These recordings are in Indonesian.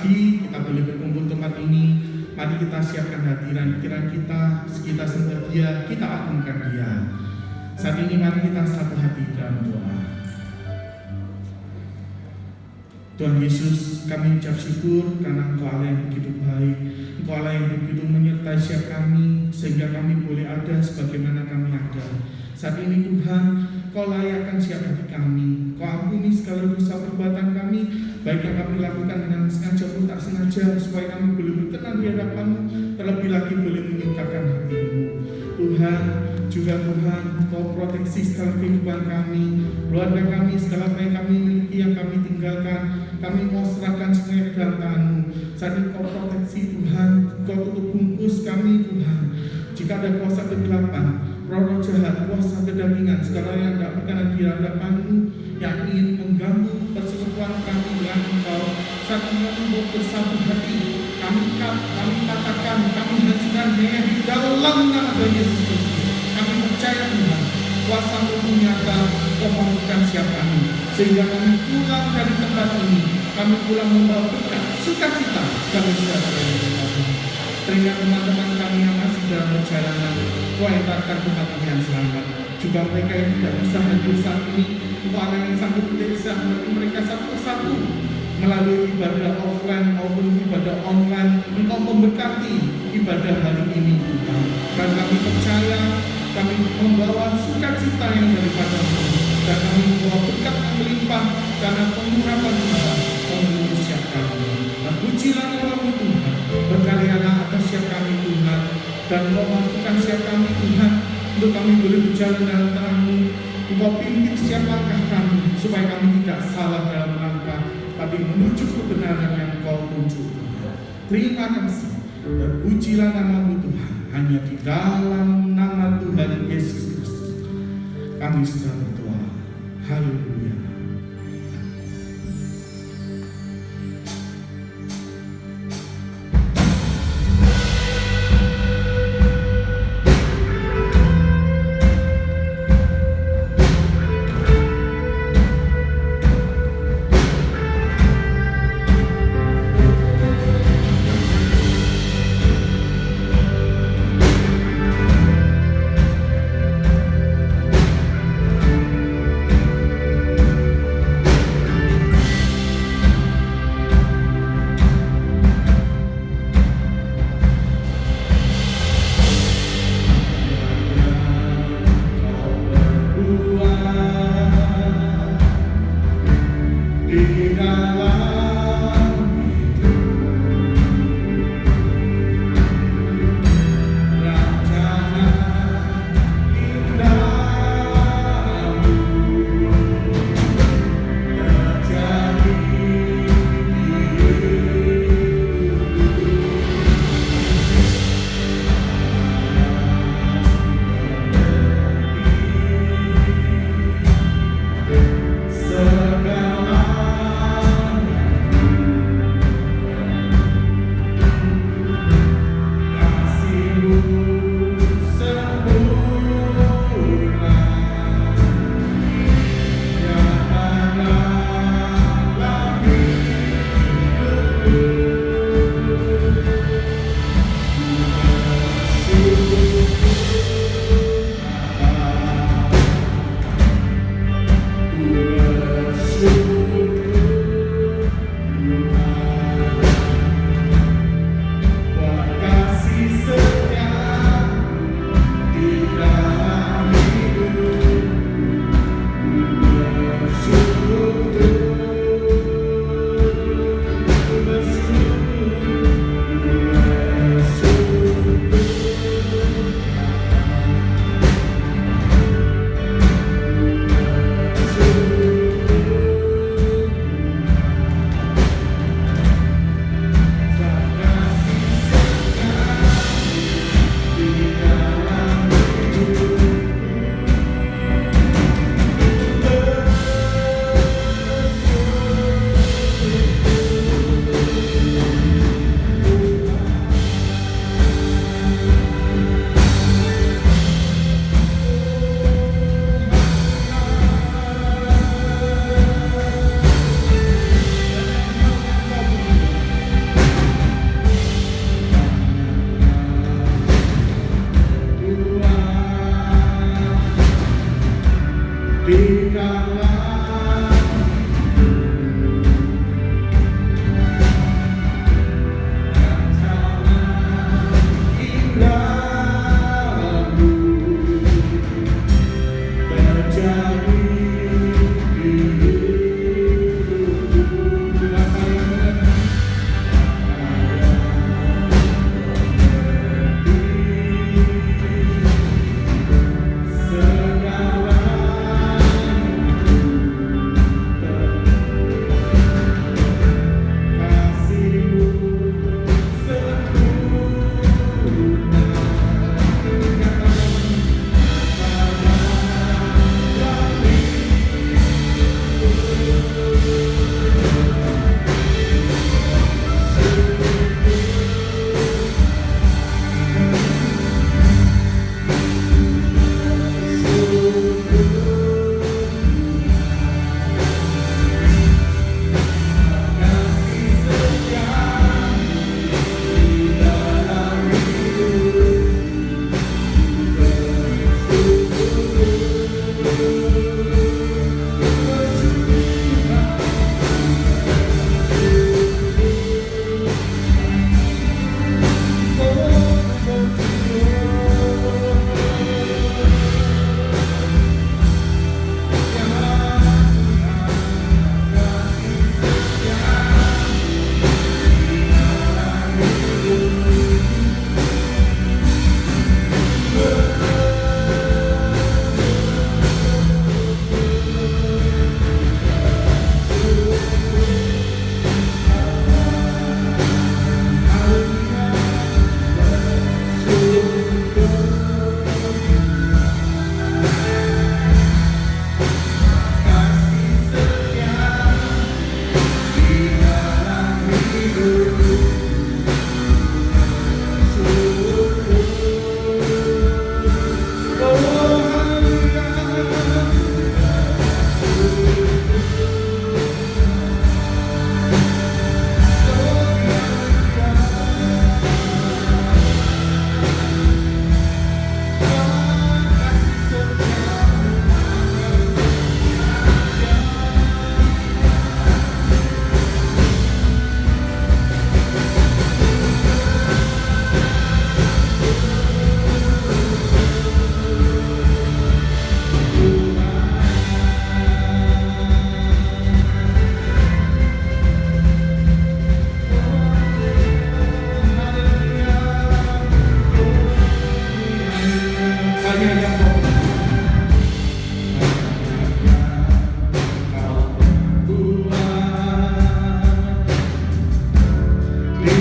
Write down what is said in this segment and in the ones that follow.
pagi kita boleh berkumpul tempat ini. Mari kita siapkan hadiran pikiran kita sembah Dia, kita agungkan Dia. Saat ini mari kita satu hati dalam doa. Tuhan Yesus, kami ucap syukur karena Engkau Allah yang begitu baik, Engkau Allah yang begitu menyertai setiap kami, sehingga kami boleh ada sebagaimana kami ada. Saat ini Tuhan, Kau layakkan setiap hati kami, Kau ampuni segala dosa perbuatan kami, baik yang kami lakukan dengan sengaja maupun tak sengaja, supaya kami boleh berkenan di hadapan-Mu, terlebih lagi boleh menyukakan hati-Mu. Tuhan, juga Tuhan, Kau proteksi segala kehidupan kami, keluarga kami, segala apa yang kami miliki, yang kami tinggalkan, kami mau serahkan semuanya ke dalam Tangan-Mu. Saat ini Kau proteksi Tuhan, Kau tutup bungkus kami Tuhan. Jika ada kuasa kegelapan, roh jahat, kuasa kedagingan, segala yang tidak berkenan di hadapan-Mu, yang ingin mengganggu persekutuan kami dengan Engkau, saat ini untuk bersatu hati, kami katakan, kami hancurkan hanya di dalam nama Tuhan Yesus Kristus. Kami percaya Tuhan, kuasa-Mu nyata, Kau mampukan siap kami, sehingga kami pulang dari tempat ini, kami pulang membawa berkat, sukacita, kami sejahtera yang berkat. Teringat teman-teman kami yang masih dalam perjalanan, Kau entarkan tempat ini yang selamat. Juga mereka yang tidak bisa hadir saat ini, Engkau Allah yang sanggup bisa mengerti mereka satu persatu melalui ibadah offline maupun ibadah online. Engkau memberkati ibadah hari ini Tuhan. Dan kami percaya kami membawa sukacita yang daripada-Mu, dan kami membawa berkat yang melimpah karena pengurapan Tuhan memenuhi setiap kami. Dan pujilah nama-Mu Tuhan, berkaryalah atas setiap kami Tuhan, dan Kau mampukan setiap kami Tuhan, untuk kami boleh berjalan dalam Terang-Mu. Engkau pimpin setiap langkah kami, supaya kami tidak salah dalam langkah, tapi menuju kebenaran yang Kau tunjukkan. Terima kasih, terpujilah nama-Mu Tuhan. Hanya di dalam nama Tuhan Yesus Kristus kami sudah berdoa. Haleluya.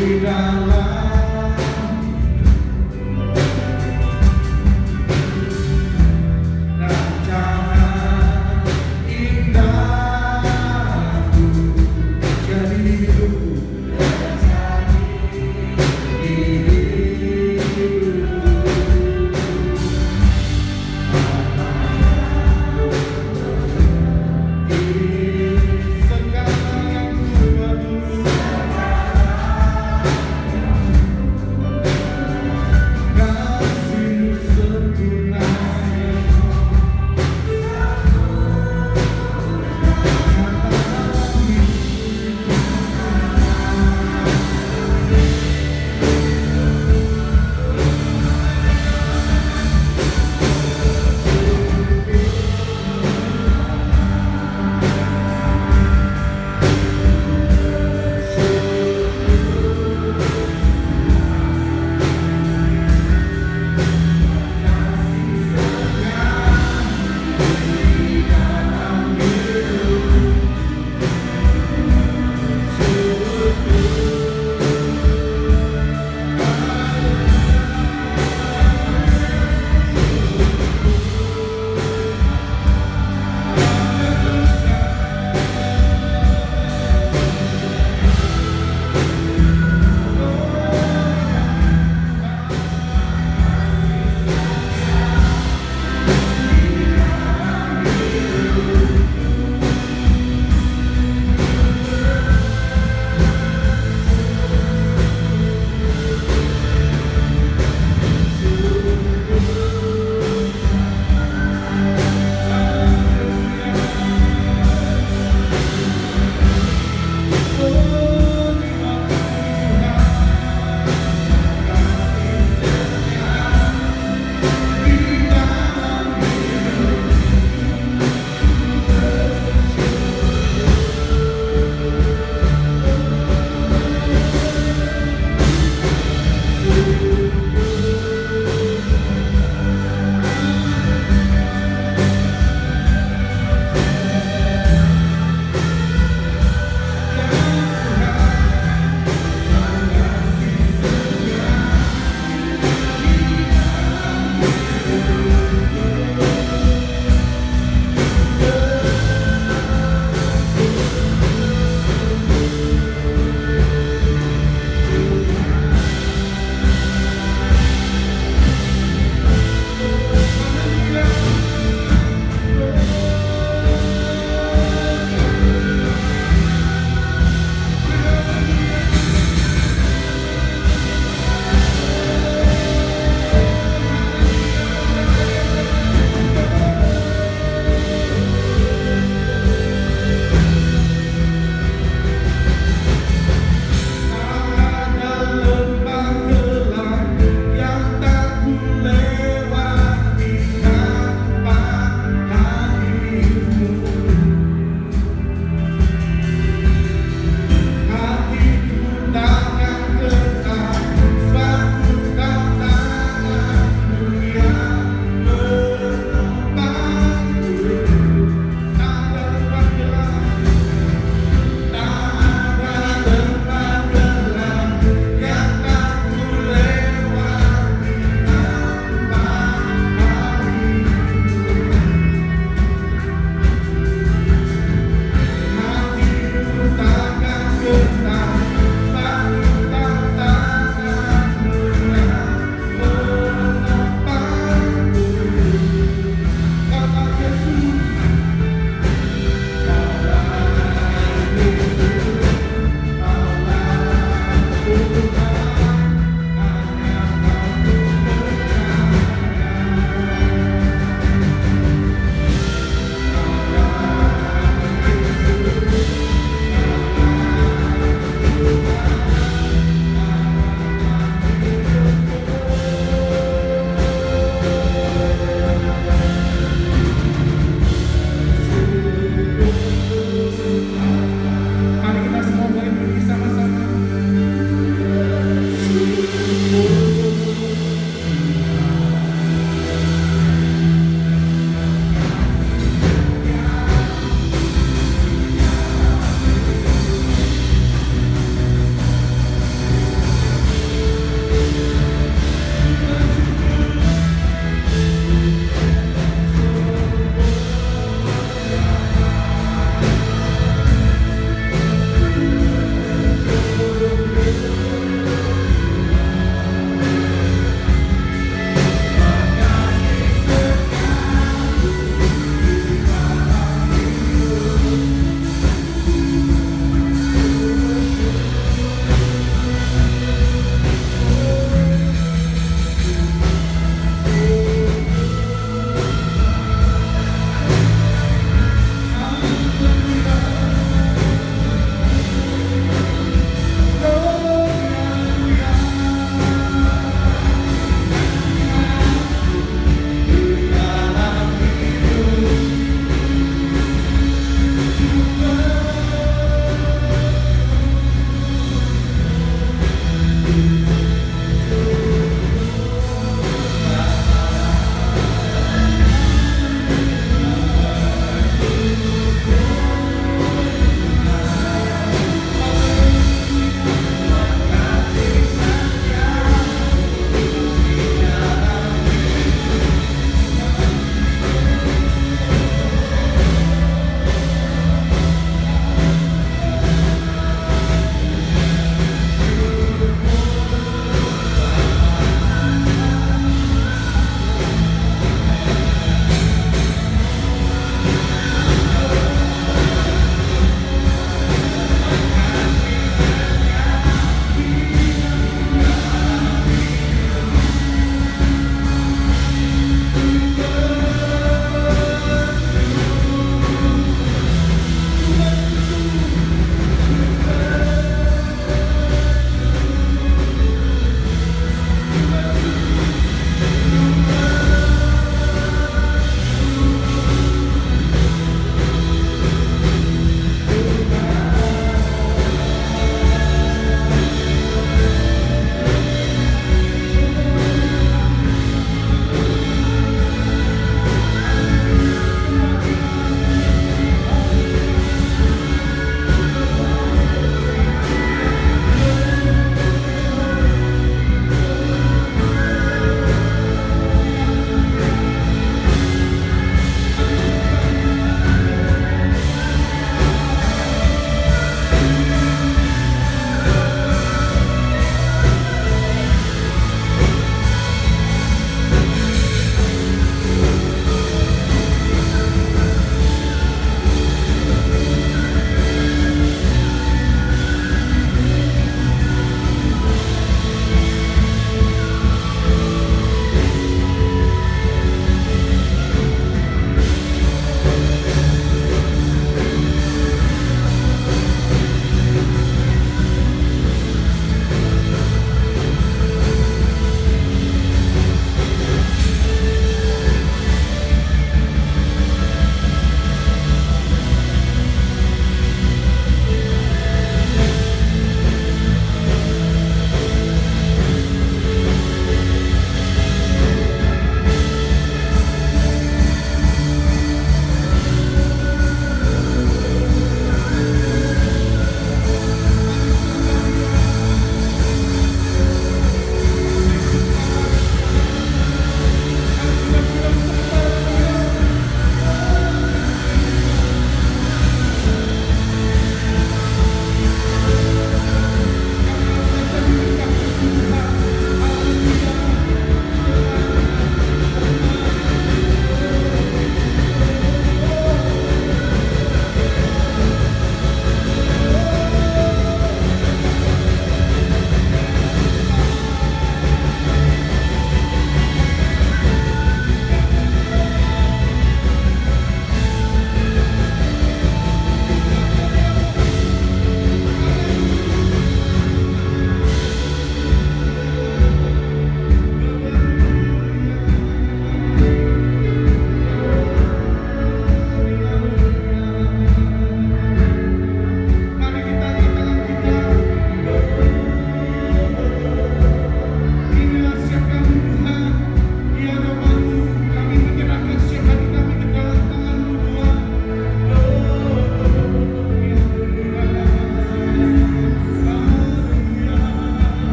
dalam rancangan indahku, jadi hidupku, segala yang ku buat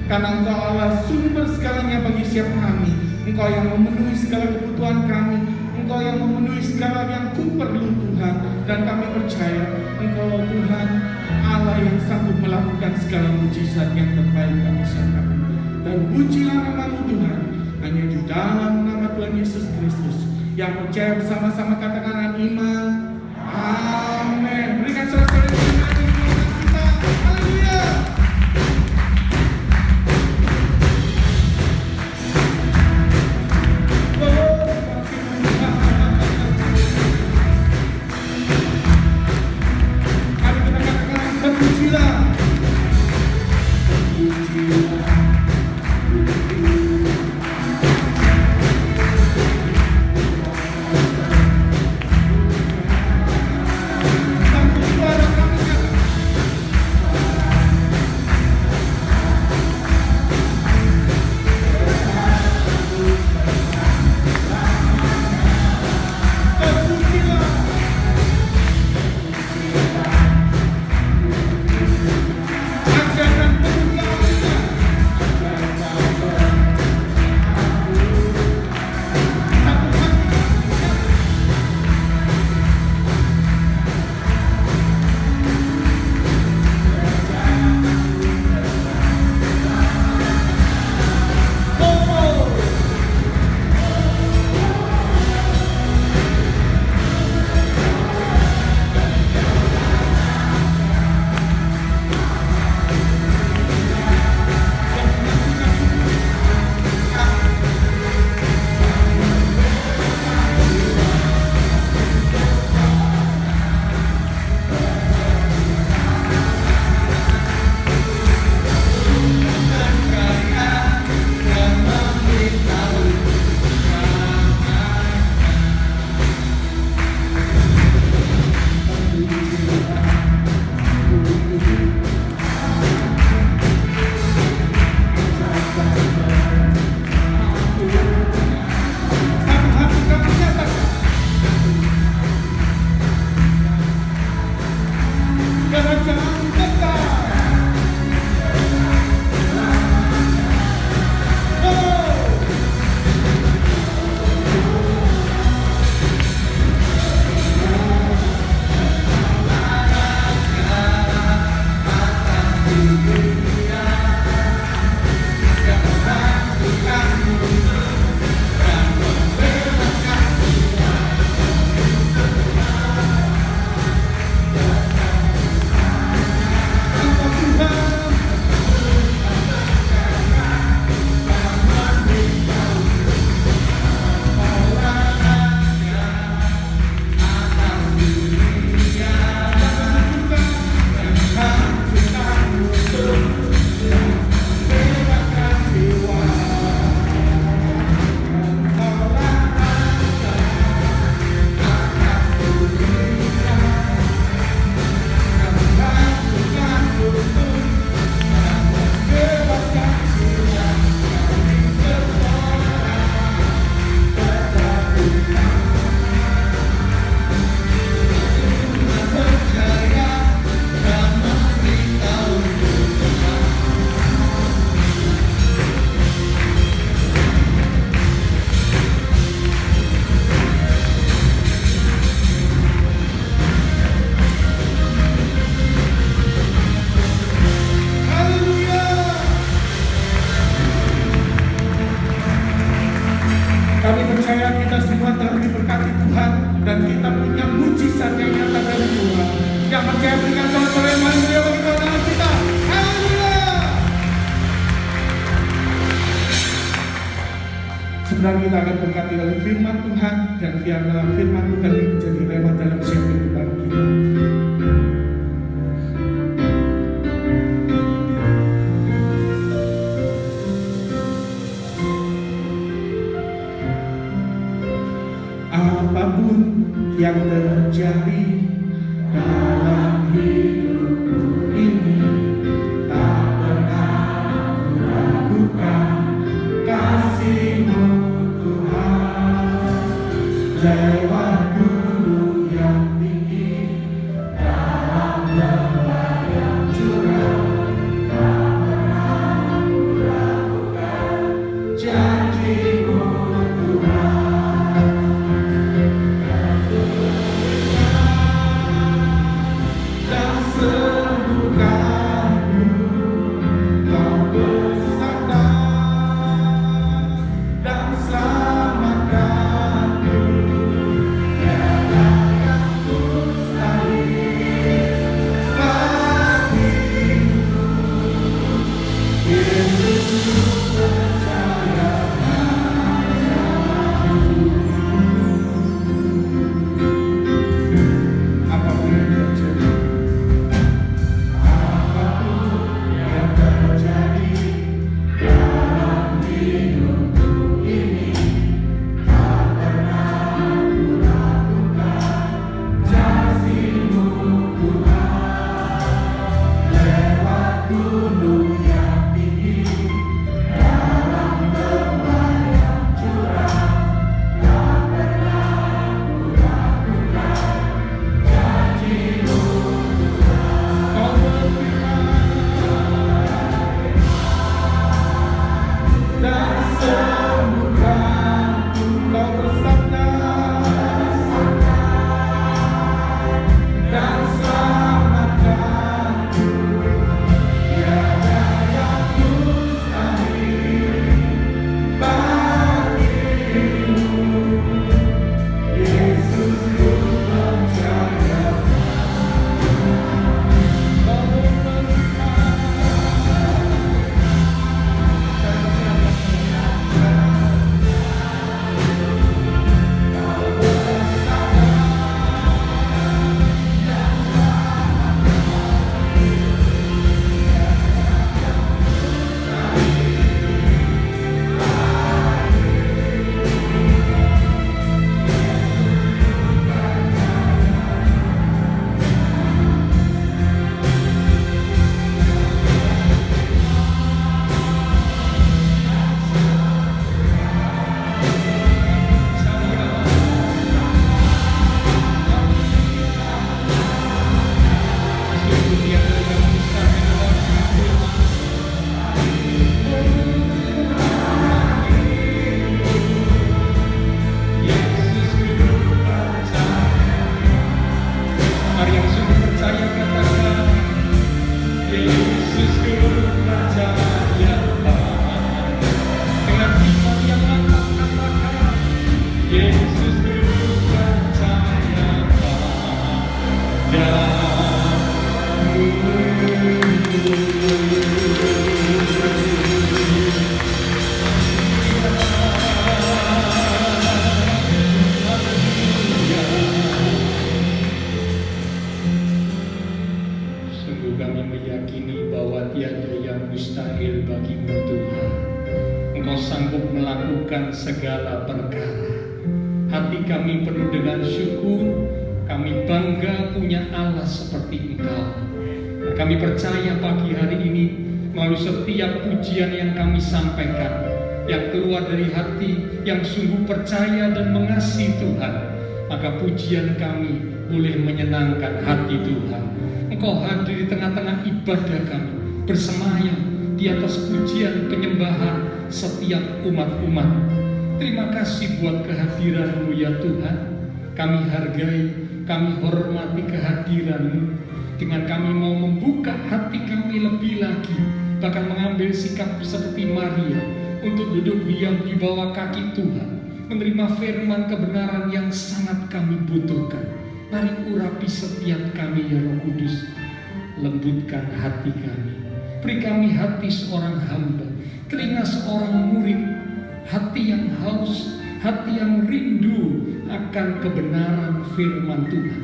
karena Engkau Allah sumber segalanya bagi setiap kami. Engkau yang memenuhi segala kebutuhan kami, Engkau yang memenuhi segala yang ku perlu Tuhan. Dan kami percaya Engkau Tuhan Allah yang sanggup melakukan segala mujizat yang terbaik bagi setiap kami. Dan pujilah nama-Mu Tuhan, hanya di dalam nama Tuhan Yesus Kristus. Yang percaya bersama-sama katakan iman. Amin. Berikan sorak-sorai iman di hati kita. Haleluya. Mari kita katakan terpujilah. Kami percaya kita semua telah diberkati Tuhan dan kita punya mujizat yang nyata dari Tuhan. Yang percaya berikan sorak-sorai haleluya bagi Tuhan kita. Haleluya. Sebenarnya kita akan berkati oleh firman Tuhan dan biarlah firman Tuhan ini menjadi rema dalam setiap kehidupan kita. Apapun yang terjadi dalam hidupku ini, tak pernah ku ragukan kasih-Mu Tuhan. Lewat gunung yang tinggi, dalam lembah yang curam, tak pernah ku sanggup melakukan segala perkara. Hati kami penuh dengan syukur. Kami bangga punya Allah seperti Engkau. Nah, kami percaya pagi hari ini melalui setiap pujian yang kami sampaikan, yang keluar dari hati yang sungguh percaya dan mengasihi Tuhan, maka pujian kami boleh menyenangkan hati Tuhan. Engkau hadir di tengah-tengah ibadah kami, bersemayam di atas pujian penyembahan setiap umat-umat. Terima kasih buat kehadiran-Mu ya Tuhan. Kami hargai, kami hormati kehadiran-Mu. Dengan kami mau membuka hati kami lebih lagi, bahkan mengambil sikap seperti Maria untuk duduk diam di bawah kaki Tuhan, menerima firman kebenaran yang sangat kami butuhkan. Mari urapi setiap kami ya Roh Kudus. Lembutkan hati kami. Beri kami hati seorang hamba, telinga seorang murid, hati yang haus, hati yang rindu akan kebenaran firman Tuhan.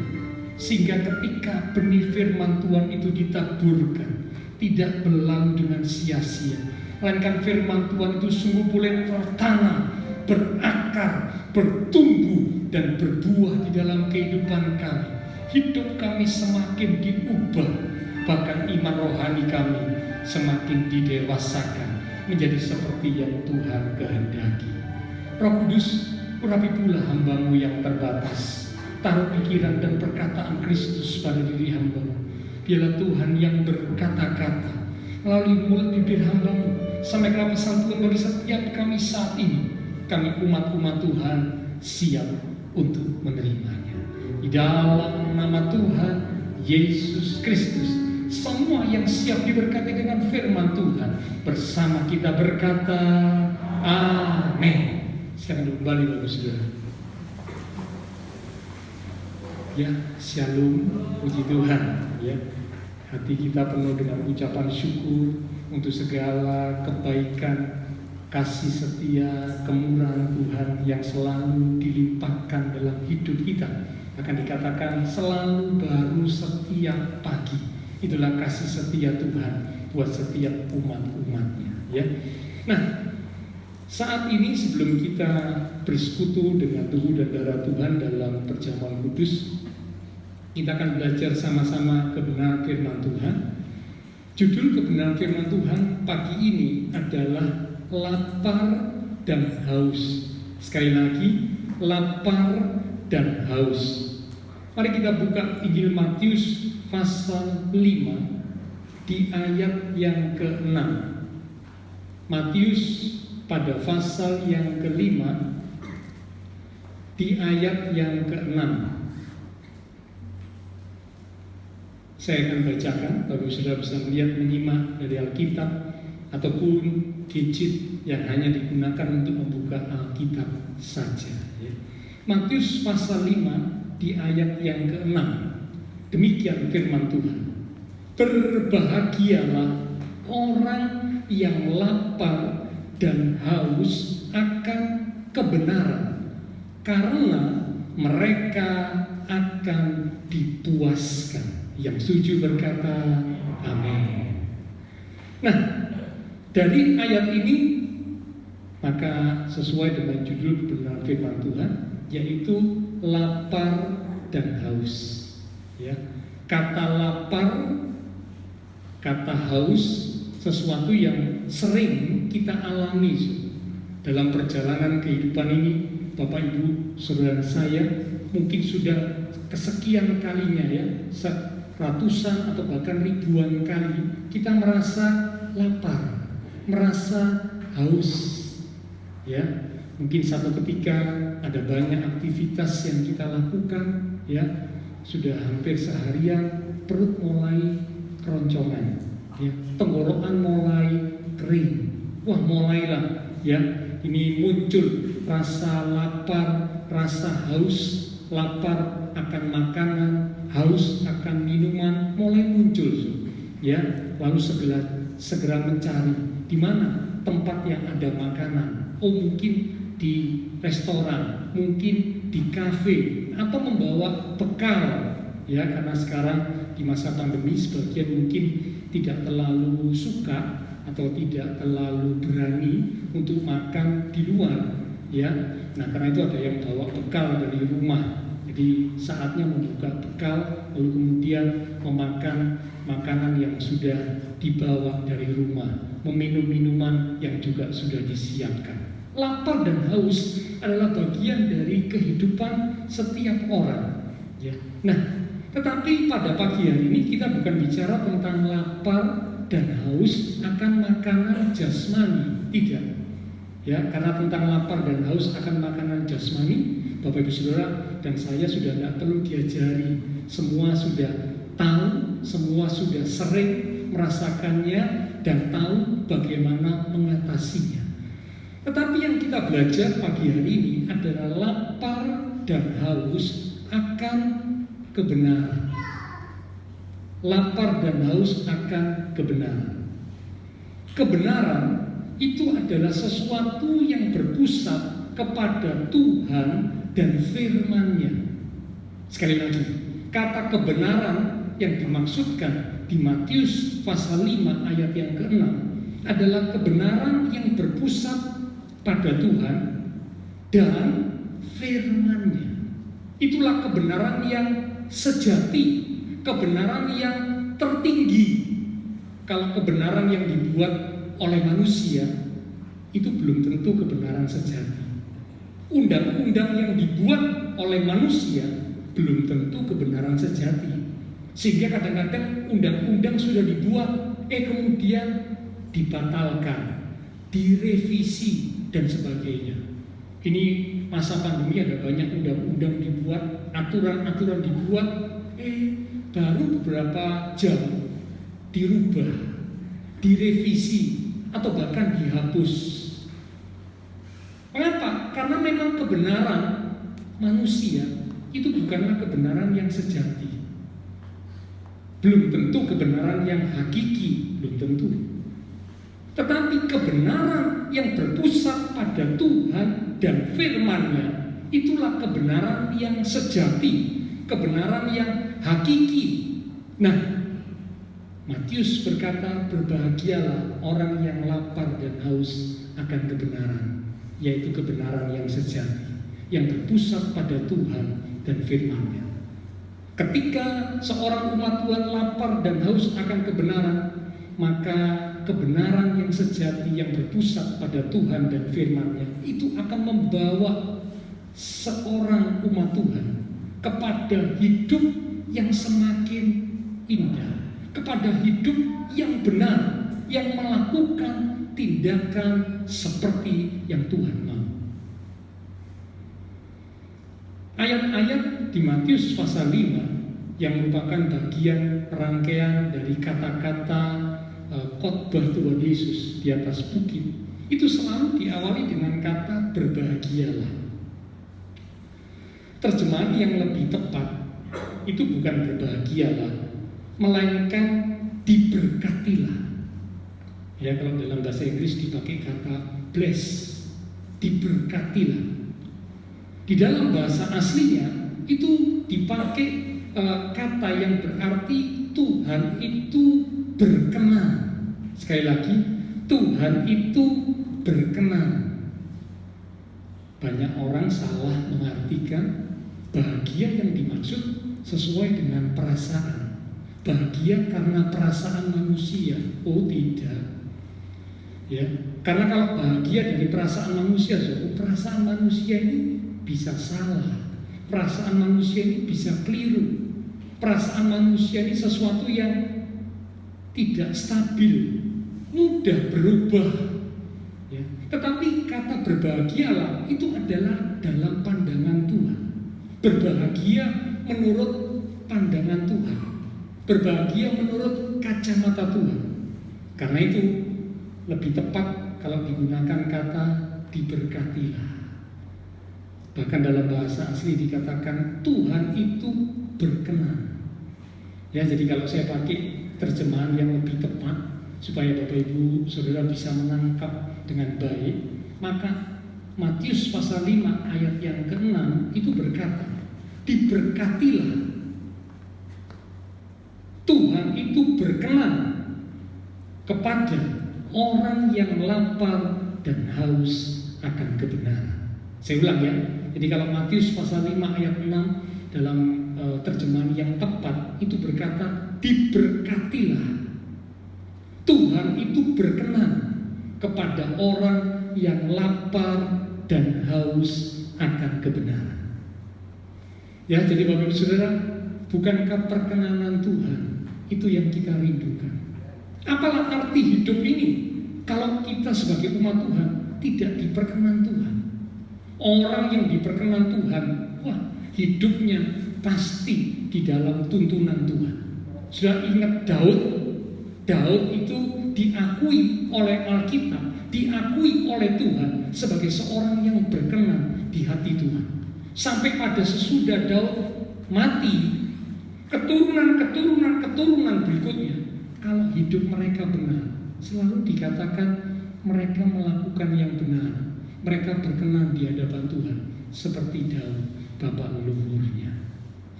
Sehingga ketika benih firman Tuhan itu ditaburkan, tidak berlalu dengan sia-sia, melainkan firman Tuhan itu sungguh boleh tertanam, berakar, bertumbuh, dan berbuah di dalam kehidupan kami. Hidup kami semakin diubah, bahkan iman rohani kami semakin didewasakan menjadi seperti yang Tuhan kehendaki. Roh Kudus, urapi pula hamba-Mu yang terbatas. Taruh pikiran dan perkataan Kristus pada diri hamba-Mu. Biarlah Tuhan yang berkata-kata melalui mulut bibir hamba-Mu, sampaikanlah pesan Tuhan bagi setiap kami saat ini. Kami umat-umat Tuhan siap untuk menerimanya. Di dalam nama Tuhan Yesus Kristus, semua yang siap diberkati dengan firman Tuhan bersama kita berkata amin. Sekarang kembali Bapak Saudara. Ya, shalom, puji Tuhan. Ya, hati kita penuh dengan ucapan syukur untuk segala kebaikan, kasih setia, kemurahan Tuhan yang selalu dilimpahkan dalam hidup kita. Akan dikatakan selalu baru setiap pagi. Itulah kasih setia Tuhan buat setiap umat-umatnya. Ya. Nah, saat ini sebelum kita bersekutu dengan tubuh dan darah Tuhan dalam perjamuan kudus, kita akan belajar sama-sama kebenaran firman Tuhan. Judul kebenaran firman Tuhan pagi ini adalah lapar dan haus. Sekali lagi, lapar dan haus. Mari kita buka Injil Matius pasal 5 di ayat yang ke-6. Matius pada pasal yang ke-5 di ayat yang ke-6. Saya akan bacakan, Bapak Saudara bisa melihat, menyimak dari Alkitab ataupun gadget yang hanya digunakan untuk membuka Alkitab saja. Ya. Matius pasal 5 di ayat yang ke-6. Demikian firman Tuhan. Berbahagialah orang yang lapar dan haus akan kebenaran, karena mereka akan dipuaskan. Yang setuju berkata amin. Nah, dari ayat ini maka sesuai dengan judul kebenaran firman Tuhan, yaitu lapar dan haus. Ya, kata lapar, kata haus, sesuatu yang sering kita alami dalam perjalanan kehidupan ini. Bapak Ibu saudara saya mungkin sudah kesekian kalinya ya, ratusan atau bahkan ribuan kali kita merasa lapar, merasa haus. Ya, mungkin satu ketika ada banyak aktivitas yang kita lakukan, ya, sudah hampir seharian perut mulai keroncongan, ya, tenggorokan mulai kering. Wah, mulailah ya, ini muncul rasa lapar, rasa haus, lapar akan makanan, haus akan minuman, mulai muncul, ya. Lalu segera mencari di mana tempat yang ada makanan. Oh, mungkin di restoran, mungkin di kafe, atau membawa bekal, ya, karena sekarang di masa pandemi sebagian mungkin tidak terlalu suka atau tidak terlalu berani untuk untuk makan di luar, ya. Nah, karena itu ada yang bawa bekal dari rumah. Jadi saatnya membuka bekal, lalu kemudian memakan makanan yang sudah dibawa dari rumah, meminum minuman yang juga sudah disiapkan. Lapar dan haus adalah bagian dari kehidupan setiap orang, ya. Nah, tetapi pada pagi hari ini kita bukan bicara tentang lapar dan haus akan makanan jasmani, tidak. Ya, karena tentang lapar dan haus akan makanan jasmani, Bapak Ibu Saudara dan saya sudah tidak perlu diajari, semua sudah tahu, semua sudah sering merasakannya dan tahu bagaimana mengatasinya. Tetapi yang kita belajar pagi hari ini adalah lapar dan haus akan kebenaran. Lapar dan haus akan kebenaran. Kebenaran itu adalah sesuatu yang berpusat kepada Tuhan dan firman-Nya. Sekali lagi, kata kebenaran yang dimaksudkan di Matius pasal 5 ayat yang ke-6 adalah kebenaran yang berpusat pada Tuhan dan firman-Nya. Itulah kebenaran yang sejati, kebenaran yang tertinggi. Kalau kebenaran yang dibuat oleh manusia itu belum tentu kebenaran sejati. Undang-undang yang dibuat oleh manusia belum tentu kebenaran sejati. Sehingga kadang-kadang undang-undang sudah dibuat, kemudian dibatalkan, direvisi dan sebagainya. Ini masa pandemi ada banyak undang-undang dibuat, aturan-aturan dibuat, baru beberapa jam dirubah, direvisi, atau bahkan dihapus. Mengapa? Karena memang kebenaran manusia itu bukanlah kebenaran yang sejati. Belum tentu kebenaran yang hakiki, belum tentu. Tetapi kebenaran yang berpusat pada Tuhan dan firman-Nya, itulah kebenaran yang sejati, kebenaran yang hakiki. Nah, Matius berkata, berbahagialah orang yang lapar dan haus akan kebenaran, yaitu kebenaran yang sejati, yang berpusat pada Tuhan dan firman-Nya. Ketika seorang umat Tuhan lapar dan haus akan kebenaran, maka kebenaran yang sejati yang berpusat pada Tuhan dan firman-Nya itu akan membawa seorang umat Tuhan kepada hidup yang semakin indah, kepada hidup yang benar, yang melakukan tindakan seperti yang Tuhan mau. Ayat-ayat di Matius pasal 5 yang merupakan bagian rangkaian dari kata-kata khotbah Tuhan Yesus di atas bukit, itu selalu diawali dengan kata berbahagialah. Terjemahan yang lebih tepat itu bukan berbahagialah, melainkan diberkatilah. Ya, kalau dalam bahasa Inggris dipakai kata bless, diberkatilah. Di dalam bahasa aslinya itu dipakai kata yang berarti Tuhan itu berkenan. Sekali lagi, Tuhan itu berkenan. Banyak orang salah mengartikan bahagia yang dimaksud sesuai dengan perasaan. Bahagia karena perasaan manusia. Oh tidak. Ya, karena kalau bahagia dari perasaan manusia, perasaan manusia ini bisa salah. Perasaan manusia ini bisa keliru. Perasaan manusia ini sesuatu yang tidak stabil, mudah berubah. Ya. Tetapi kata berbahagialah itu adalah dalam pandangan Tuhan. Berbahagia menurut pandangan Tuhan. Berbahagia menurut kacamata Tuhan. Karena itu lebih tepat kalau digunakan kata diberkatilah. Bahkan dalam bahasa asli dikatakan Tuhan itu berkenan. Ya, jadi kalau saya pakai terjemahan yang lebih tepat supaya Bapak Ibu Saudara bisa menangkap dengan baik, maka Matius pasal 5 ayat yang ke-6 itu berkata, diberkatilah. Tuhan itu berkenan kepada orang yang lapar dan haus akan kebenaran. Saya ulang ya. Jadi kalau Matius pasal 5 ayat 6 dalam terjemahan yang tepat itu berkata, diberkatilah. Tuhan itu berkenan kepada orang yang lapar dan haus akan kebenaran. Ya, jadi Bapak Ibu Saudara, bukankah perkenanan Tuhan itu yang kita rindukan? Apalah arti hidup ini kalau kita sebagai umat Tuhan tidak diperkenan Tuhan? Orang yang diperkenan Tuhan, wah, hidupnya pasti di dalam tuntunan Tuhan. Sudah ingat Daud? Daud itu diakui oleh Alkitab, diakui oleh Tuhan sebagai seorang yang berkenan di hati Tuhan. Sampai pada sesudah Daud mati, keturunan berikutnya, kalau hidup mereka benar, selalu dikatakan mereka melakukan yang benar, mereka berkenan di hadapan Tuhan, seperti Daud, bapak leluhurnya.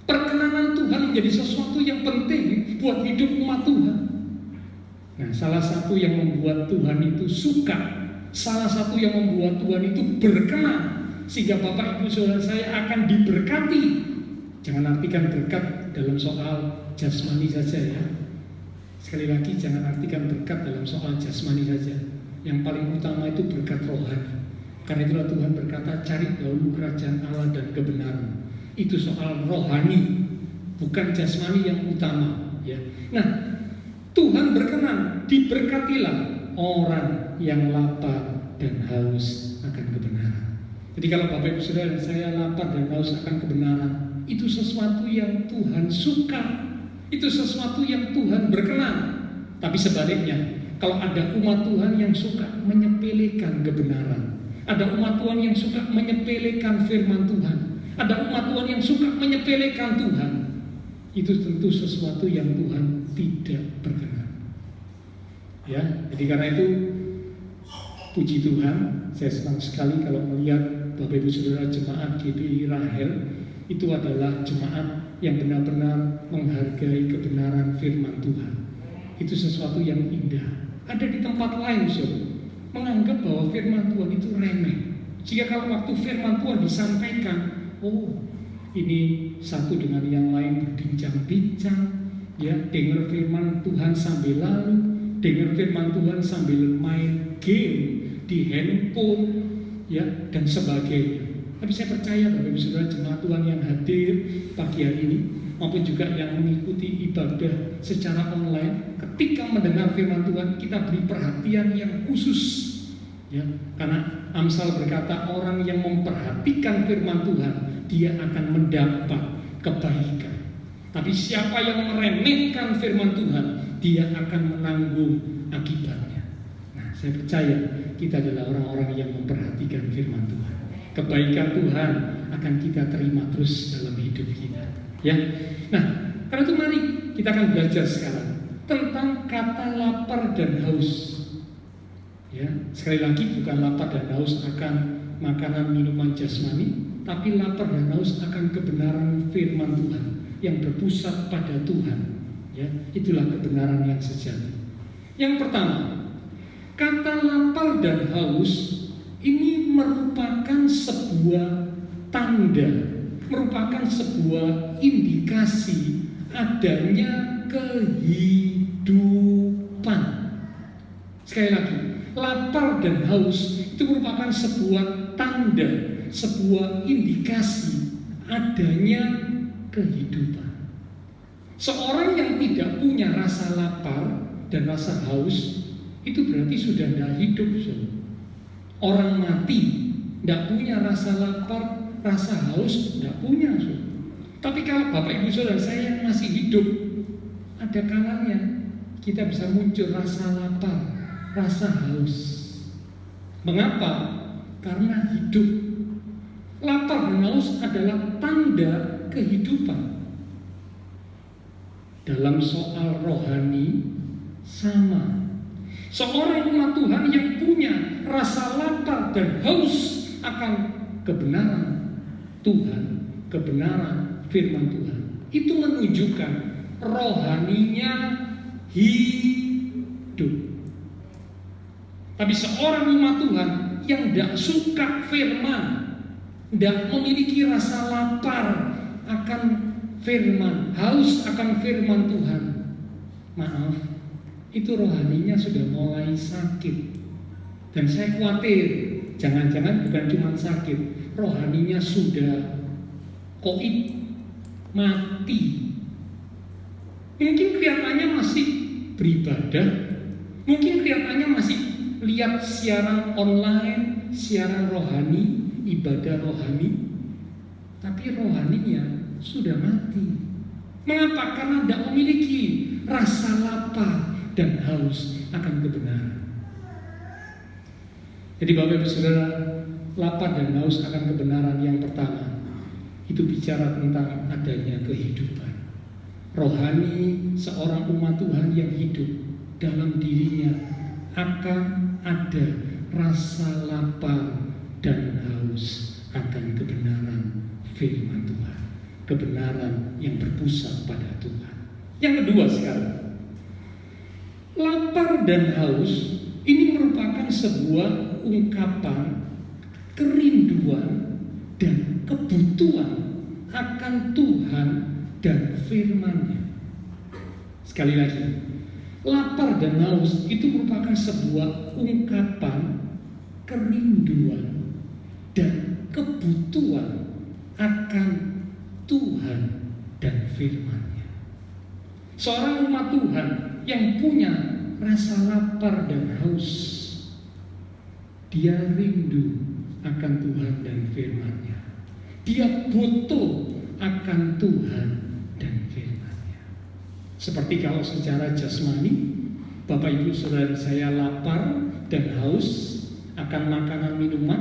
Perkenanan Tuhan menjadi sesuatu yang penting buat hidup umat Tuhan. Nah, salah satu yang membuat Tuhan itu suka, salah satu yang membuat Tuhan itu berkenan, sehingga Bapak Ibu Saudara saya akan diberkati. Jangan artikan berkat dalam soal jasmani saja ya. Sekali lagi, jangan artikan berkat dalam soal jasmani saja. Yang paling utama itu berkat rohani. Karena itulah Tuhan berkata, cari dahulu kerajaan Allah dan kebenaran. Itu soal rohani, bukan jasmani yang utama ya. Nah, Tuhan berkenan, diberkatilah orang yang lapar dan haus akan kebenaran. Jadi kalau Bapak Ibu Saudara, saya lapar dan haus akan kebenaran, itu sesuatu yang Tuhan suka, itu sesuatu yang Tuhan berkenan. Tapi sebaliknya, kalau ada umat Tuhan yang suka menyepelekan kebenaran, ada umat Tuhan yang suka menyepelekan firman Tuhan, ada umat Tuhan yang suka menyepelekan Tuhan, itu tentu sesuatu yang Tuhan tidak berkenan. Ya, jadi karena itu puji Tuhan, saya senang sekali kalau melihat Bapak Ibu Saudara jemaat GBI Rahel itu adalah jemaat yang benar-benar menghargai kebenaran firman Tuhan. Itu sesuatu yang indah. Ada di tempat lain, Saudara, menganggap bahwa firman Tuhan itu remeh. Jika kalau waktu firman Tuhan disampaikan, oh, ini satu dengan yang lain berbincang-bincang, ya, dengar firman Tuhan sambil lalu, dengar firman Tuhan sambil main game di handphone, ya, dan sebagainya. Tapi saya percaya Bapak Ibu Saudara jemaat Tuhan yang hadir pagi hari ini maupun juga yang mengikuti ibadah secara online, ketika mendengar firman Tuhan kita beri perhatian yang khusus, ya, karena Amsal berkata orang yang memperhatikan firman Tuhan dia akan mendapat kebaikan. Tapi siapa yang meremehkan firman Tuhan, dia akan menanggung akibatnya. Nah, saya percaya kita adalah orang-orang yang memperhatikan firman Tuhan. Kebaikan Tuhan akan kita terima terus dalam hidup kita. Ya, nah, karena itu mari kita akan belajar sekarang tentang kata lapar dan haus. Ya, sekali lagi bukan lapar dan haus akan makanan minuman jasmani, tapi lapar dan haus akan kebenaran firman Tuhan yang berpusat pada Tuhan. Ya, itulah kebenaran yang sejati. Yang pertama, kata lapar dan haus ini merupakan sebuah tanda, merupakan sebuah indikasi adanya kehidupan. Sekali lagi, lapar dan haus itu merupakan sebuah tanda, sebuah indikasi adanya kehidupan. Seorang yang tidak punya rasa lapar dan rasa haus itu berarti sudah tidak hidup. Orang mati tidak punya rasa lapar, rasa haus tidak punya. Tapi kalau Bapak Ibu Saudara saya yang masih hidup, ada kalanya kita bisa muncul rasa lapar, rasa haus. Mengapa? Karena hidup. Lapar dan haus adalah tanda kehidupan. Dalam soal rohani sama. Seorang umat Tuhan yang punya rasa lapar dan haus akan kebenaran Tuhan, kebenaran firman Tuhan, itu menunjukkan rohaninya hidup. Tapi seorang umat Tuhan yang tidak suka firman, tidak memiliki rasa lapar akan firman, haus akan firman Tuhan, maaf, itu rohaninya sudah mulai sakit. Dan saya khawatir, jangan-jangan bukan cuma sakit, rohaninya sudah koit, mati. Mungkin kelihatannya masih beribadah, mungkin kelihatannya masih lihat siaran online, siaran rohani, ibadah rohani, tapi rohaninya sudah mati. Mengapa? Karena tidak memiliki rasa lapar dan haus akan kebenaran. Jadi Bapak Ibu Saudara, lapar dan haus akan kebenaran yang pertama itu bicara tentang adanya kehidupan rohani. Seorang umat Tuhan yang hidup, dalam dirinya akan ada rasa lapar dan haus akan kebenaran firman Tuhan, kebenaran yang berpusat pada Tuhan. Yang kedua sekarang, lapar dan haus ini merupakan sebuah ungkapan kerinduan dan kebutuhan akan Tuhan dan firman-Nya. Sekali lagi, lapar dan haus itu merupakan sebuah ungkapan kerinduan dan kebutuhan akan Tuhan dan firman-Nya. Seorang umat Tuhan yang punya rasa lapar dan haus, dia rindu akan Tuhan dan firman-Nya. Dia butuh akan Tuhan dan firman-Nya. Seperti kalau secara jasmani, Bapak Ibu Saudara saya lapar dan haus akan makanan minuman,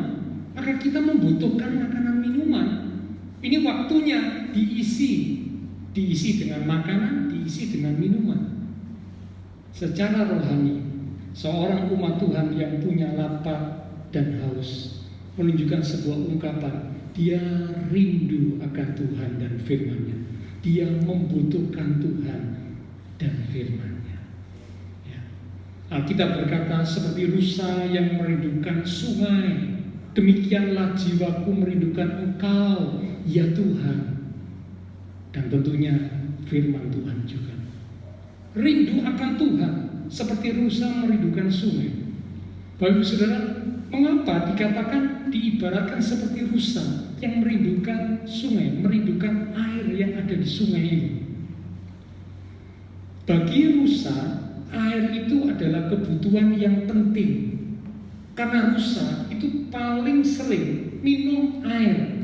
maka kita membutuhkan makanan minuman. Ini waktunya diisi dengan makanan, diisi dengan minuman. Secara rohani, seorang umat Tuhan yang punya lapar dan haus menunjukkan sebuah ungkapan, dia rindu akan Tuhan dan firman-Nya. Dia membutuhkan Tuhan dan firman-Nya. Ya. Alkitab berkata, seperti rusa yang merindukan sungai, demikianlah jiwaku merindukan Engkau, ya Tuhan. Dan tentunya firman Tuhan juga. Rindu akan Tuhan seperti rusa merindukan sungai. Bapak Ibu Saudara, mengapa dikatakan diibaratkan seperti rusa yang merindukan sungai, merindukan air yang ada di sungai ini? Bagi rusa, air itu adalah kebutuhan yang penting. Karena rusa itu paling sering minum air.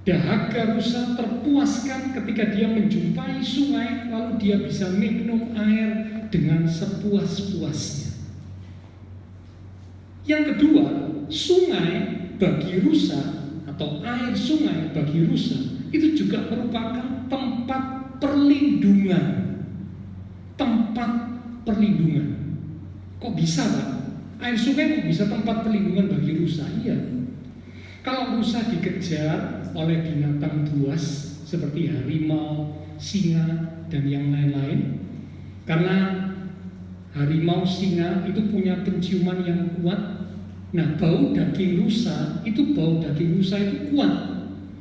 Dahaga rusa terpuaskan ketika dia menjumpai sungai, lalu dia bisa minum air dengan sepuas-puasnya. Yang kedua, sungai bagi rusa atau air sungai bagi rusa itu juga merupakan tempat perlindungan. Tempat perlindungan. Kok bisa, Pak? Air sungai kok bisa tempat perlindungan bagi rusa? Iya. Kalau rusa dikejar oleh binatang buas seperti harimau, singa, dan yang lain-lain, karena harimau, singa itu punya penciuman yang kuat. Nah, bau daging rusa itu kuat,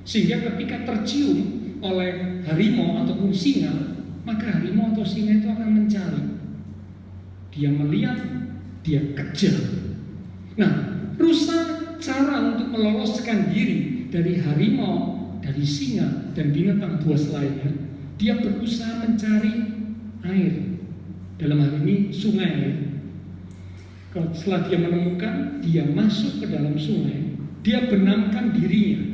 sehingga ketika tercium oleh harimau ataupun singa, maka harimau atau singa itu akan mencari. Dia melihat, dia kejar. Nah, rusa cara untuk meloloskan diri dari harimau, dari singa, dan binatang buas lainnya, dia berusaha mencari air. Dalam hal ini sungai. Setelah dia menemukan, dia masuk ke dalam sungai, dia benamkan dirinya.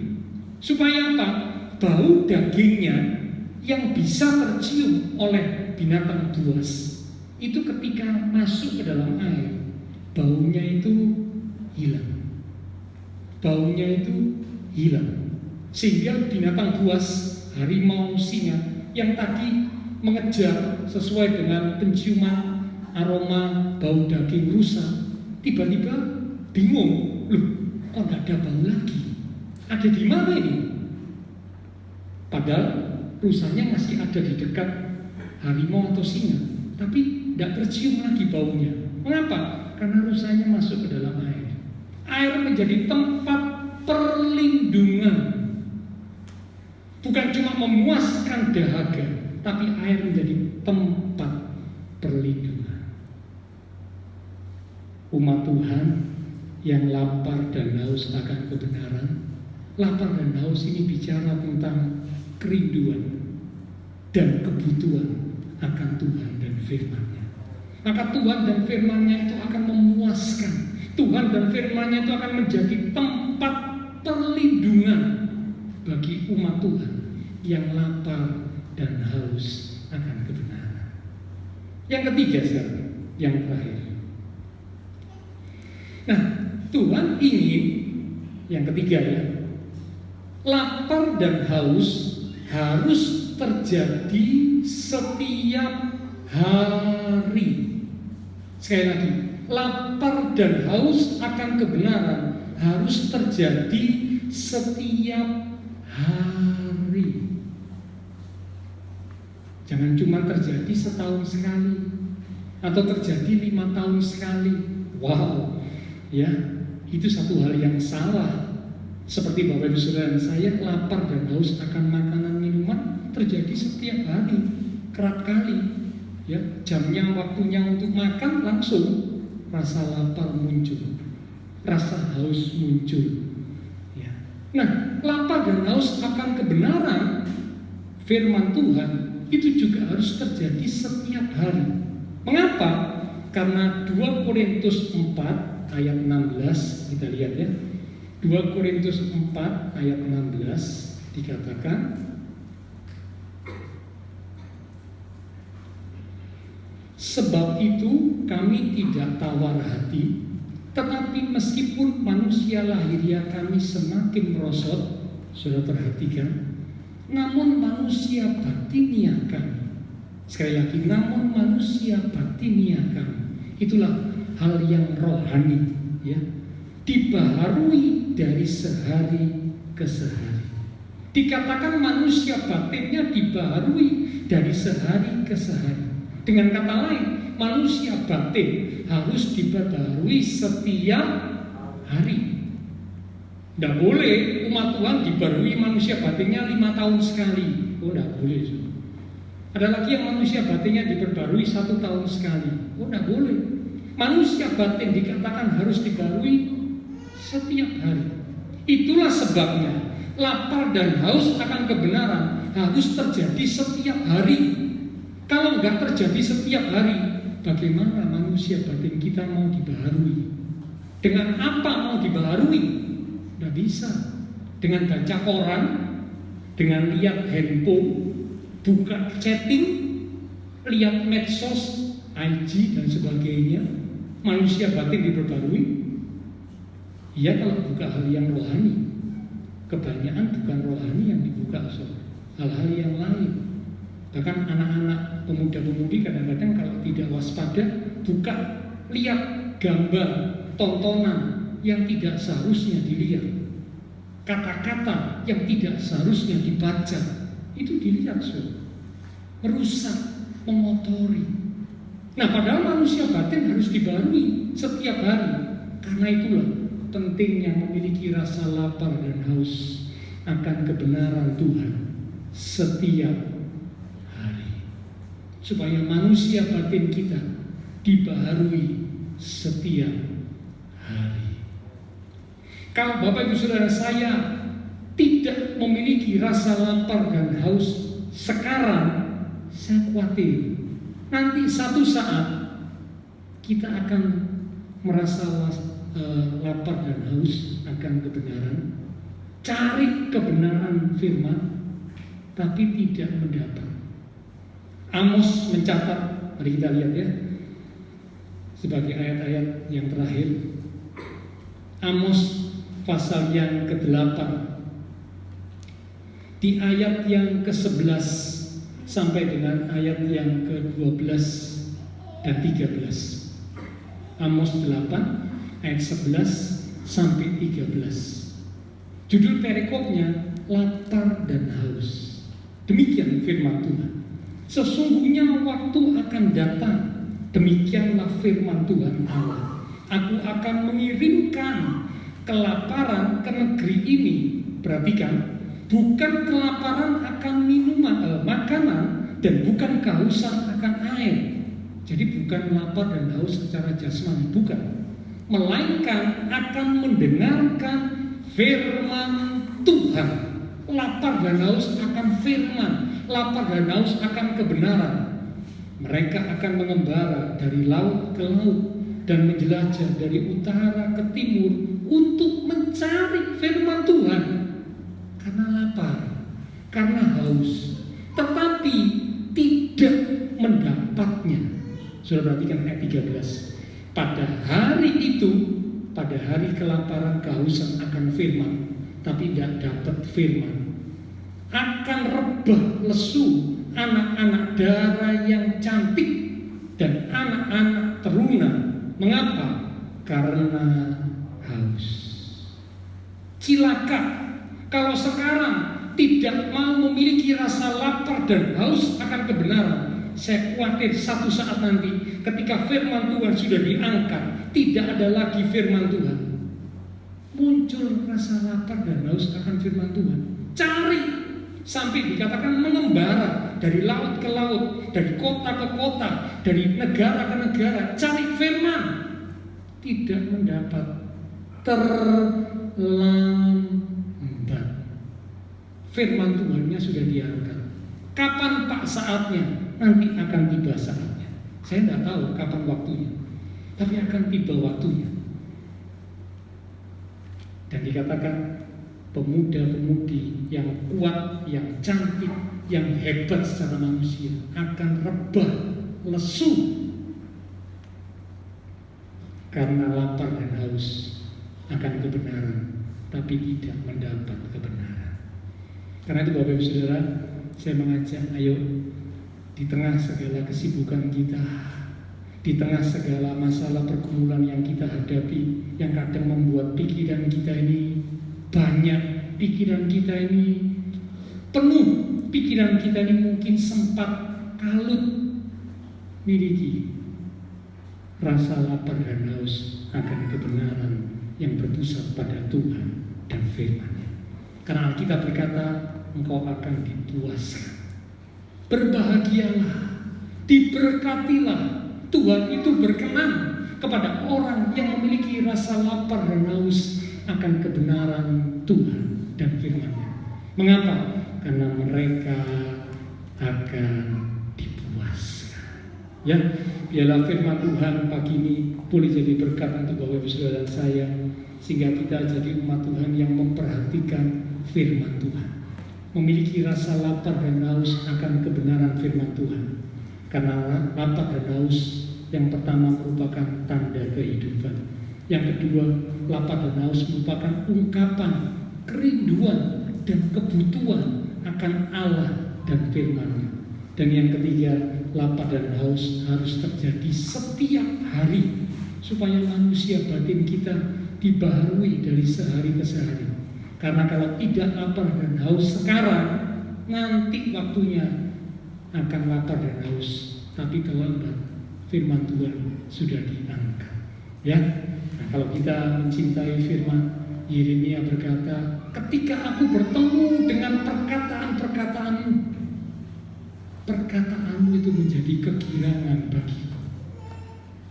Supaya apa? Bau dagingnya yang bisa tercium oleh binatang buas itu ketika masuk ke dalam air, baunya itu hilang. Baunya itu hilang. Sehingga binatang buas, harimau, singa yang tadi mengejar sesuai dengan penciuman aroma bau daging rusa, tiba-tiba bingung, loh kok tidak ada bau lagi? Ada di mana ini? Padahal rusanya masih ada di dekat harimau atau singa, tapi tidak tercium lagi baunya. Mengapa? Karena rusanya masuk ke dalam air. Air menjadi tempat perlindungan. Bukan cuma memuaskan dahaga, tapi air menjadi tempat perlindungan. Umat Tuhan yang lapar dan haus akan kebenaran. Lapar dan haus ini bicara tentang kerinduan dan kebutuhan akan Tuhan dan firman-Nya. Maka Tuhan dan firman-Nya itu akan memuaskan. Tuhan dan firman-Nya itu akan menjadi tempat perlindungan bagi umat Tuhan yang lapar dan haus akan kebenaran. Yang ketiga sekarang, yang terakhir. Nah, Tuhan ingin yang ketiga ya, lapar dan haus harus terjadi setiap hari. Sekali lagi, lapar dan haus akan kebenaran harus terjadi setiap hari. Jangan cuma terjadi setahun sekali atau terjadi 5 tahun sekali. Wow, ya, itu satu hal yang salah. Seperti Bapak Ibu Saudara, saya lapar dan haus akan makanan minuman terjadi setiap hari, kerap kali. Ya, jamnya, waktunya untuk makan langsung rasa lapar muncul, rasa haus muncul. Ya. Nah, lapar dan haus akan kebenaran firman Tuhan itu juga harus terjadi setiap hari. Mengapa? Karena 2 Korintus 4 ayat 16 kita lihat ya. 2 Korintus 4 ayat 16 dikatakan, sebab itu kami tidak tawar hati, tetapi meskipun manusia lahiriah kami semakin merosot, sudah perhatikan, namun manusia batiniah kami, sekali lagi, namun manusia batiniah kami, itulah hal yang rohani, ya, dibaharui dari sehari ke sehari. Dikatakan manusia batinnya dibaharui dari sehari ke sehari. Dengan kata lain, manusia batin harus dibaharui setiap hari. Tidak boleh umat Tuhan dibaharui manusia batinnya 5 tahun sekali. Oh, tidak boleh. Ada lagi yang manusia batinnya diperbarui 1 tahun sekali. Oh, tidak boleh. Manusia batin dikatakan harus dibaharui setiap hari. Itulah sebabnya lapar dan haus akan kebenaran harus terjadi setiap hari. Kalau nggak terjadi setiap hari, bagaimana manusia batin kita mau dibaharui? Dengan apa mau dibaharui? Nggak bisa. Dengan baca koran, dengan lihat handphone, buka chatting, lihat medsos, IG dan sebagainya, manusia batin diperbarui. Ya, kalau buka hal yang rohani, kebanyakan bukan rohani yang dibuka, hal-hal yang lain. Bahkan anak-anak pemuda-pemudi kadang-kadang kalau tidak waspada, buka, lihat gambar, tontonan yang tidak seharusnya dilihat, kata-kata yang tidak seharusnya dibaca, itu dilihat, merusak, mengotori. Nah, padahal manusia batin harus dibaharui setiap hari. Karena itulah pentingnya memiliki rasa lapar dan haus akan kebenaran Tuhan setiap hari, supaya manusia batin kita dibaharui setiap hari. Kalau Bapak Ibu Saudara saya tidak memiliki rasa lapar dan haus sekarang, saya khawatir nanti satu saat kita akan merasa lapar dan haus akan kebenaran, cari kebenaran firman, tapi tidak mendapat. Amos mencatat, mari kita lihat ya, sebagai ayat-ayat yang terakhir. Amos pasal yang ke-8, di ayat yang ke-11 sampai dengan ayat yang ke-12 dan 13. Amos 8 ayat 11 sampai 13. Judul perikopnya lapar dan haus. Demikian firman Tuhan. Sesungguhnya waktu akan datang Demikianlah firman Tuhan Allah. Aku akan mengirimkan kelaparan ke negeri ini. Perhatikan, bukan kelaparan akan makanan, dan bukan kehausan akan air. Jadi bukan lapar dan haus secara jasmani, bukan. Melainkan akan mendengarkan firman Tuhan. Lapar dan haus akan firman, lapar dan haus akan kebenaran. Mereka akan mengembara dari laut ke laut dan menjelajah dari utara ke timur untuk mencari firman Tuhan. Karena lapar, karena haus, tetapi tidak mendapatnya. Sudah perhatikan ayat 13. Pada hari itu, pada hari kelaparan kehausan akan firman, tapi tidak dapat firman. Akan rebah lesu anak-anak darah yang cantik dan anak-anak teruna. Mengapa? Karena haus. Cilaka kalau sekarang tidak mau memiliki rasa lapar dan haus akan kebenaran. Saya khawatir satu saat nanti ketika firman Tuhan sudah diangkat, tidak ada lagi firman Tuhan. Muncul rasa lapar dan haus akan firman Tuhan. Cari, sampai dikatakan mengembara dari laut ke laut, dari kota ke kota, dari negara ke negara, cari firman. Tidak mendapat, terlambat. Firman Tuhannya sudah diangkat. Kapan Pak saatnya? Nanti akan tiba saatnya. Saya tidak tahu kapan waktunya, tapi akan tiba waktunya. Dan dikatakan pemuda-pemudi yang kuat, yang cantik, yang hebat secara manusia akan rebah, lesu karena lapar dan haus akan kebenaran, tapi tidak mendapat kebenaran. Karena itu Bapak Ibu Saudara, saya mengajak, ayo di tengah segala kesibukan kita, di tengah segala masalah pergumulan yang kita hadapi, yang kadang membuat pikiran kita ini banyak, pikiran kita ini penuh, pikiran kita ini mungkin sempat kalut, miliki rasa lapar dan haus akan kebenaran yang berpusat pada Tuhan dan firman-Nya. Karena Alkitab berkata, engkau akan dipuaskan. Berbahagialah, diberkatilah. Tuhan itu berkenan kepada orang yang memiliki rasa lapar dan haus akan kebenaran Tuhan dan firman-Nya. Mengapa? Karena mereka akan dipuaskan. Ya, biarlah firman Tuhan pagi ini boleh jadi berkat untuk Bapak Ibu Saudara dan saya, sehingga kita jadi umat Tuhan yang memperhatikan firman Tuhan, memiliki rasa lapar dan haus akan kebenaran firman Tuhan. Karena lapar dan haus yang pertama merupakan tanda kehidupan. Yang kedua, lapar dan haus merupakan ungkapan kerinduan dan kebutuhan akan Allah dan firman-Nya. Dan yang ketiga, lapar dan haus harus terjadi setiap hari supaya manusia batin kita dibaharui dari sehari ke sehari. Karena kalau tidak lapar dan haus sekarang, nanti waktunya akan lapar dan haus, tapi terlambat. Firman Tuhan sudah diangkat. Ya, nah, kalau kita mencintai firman, Yeremia berkata, ketika aku bertemu dengan perkataan-perkataanmu, perkataanmu itu menjadi kegirangan bagiku.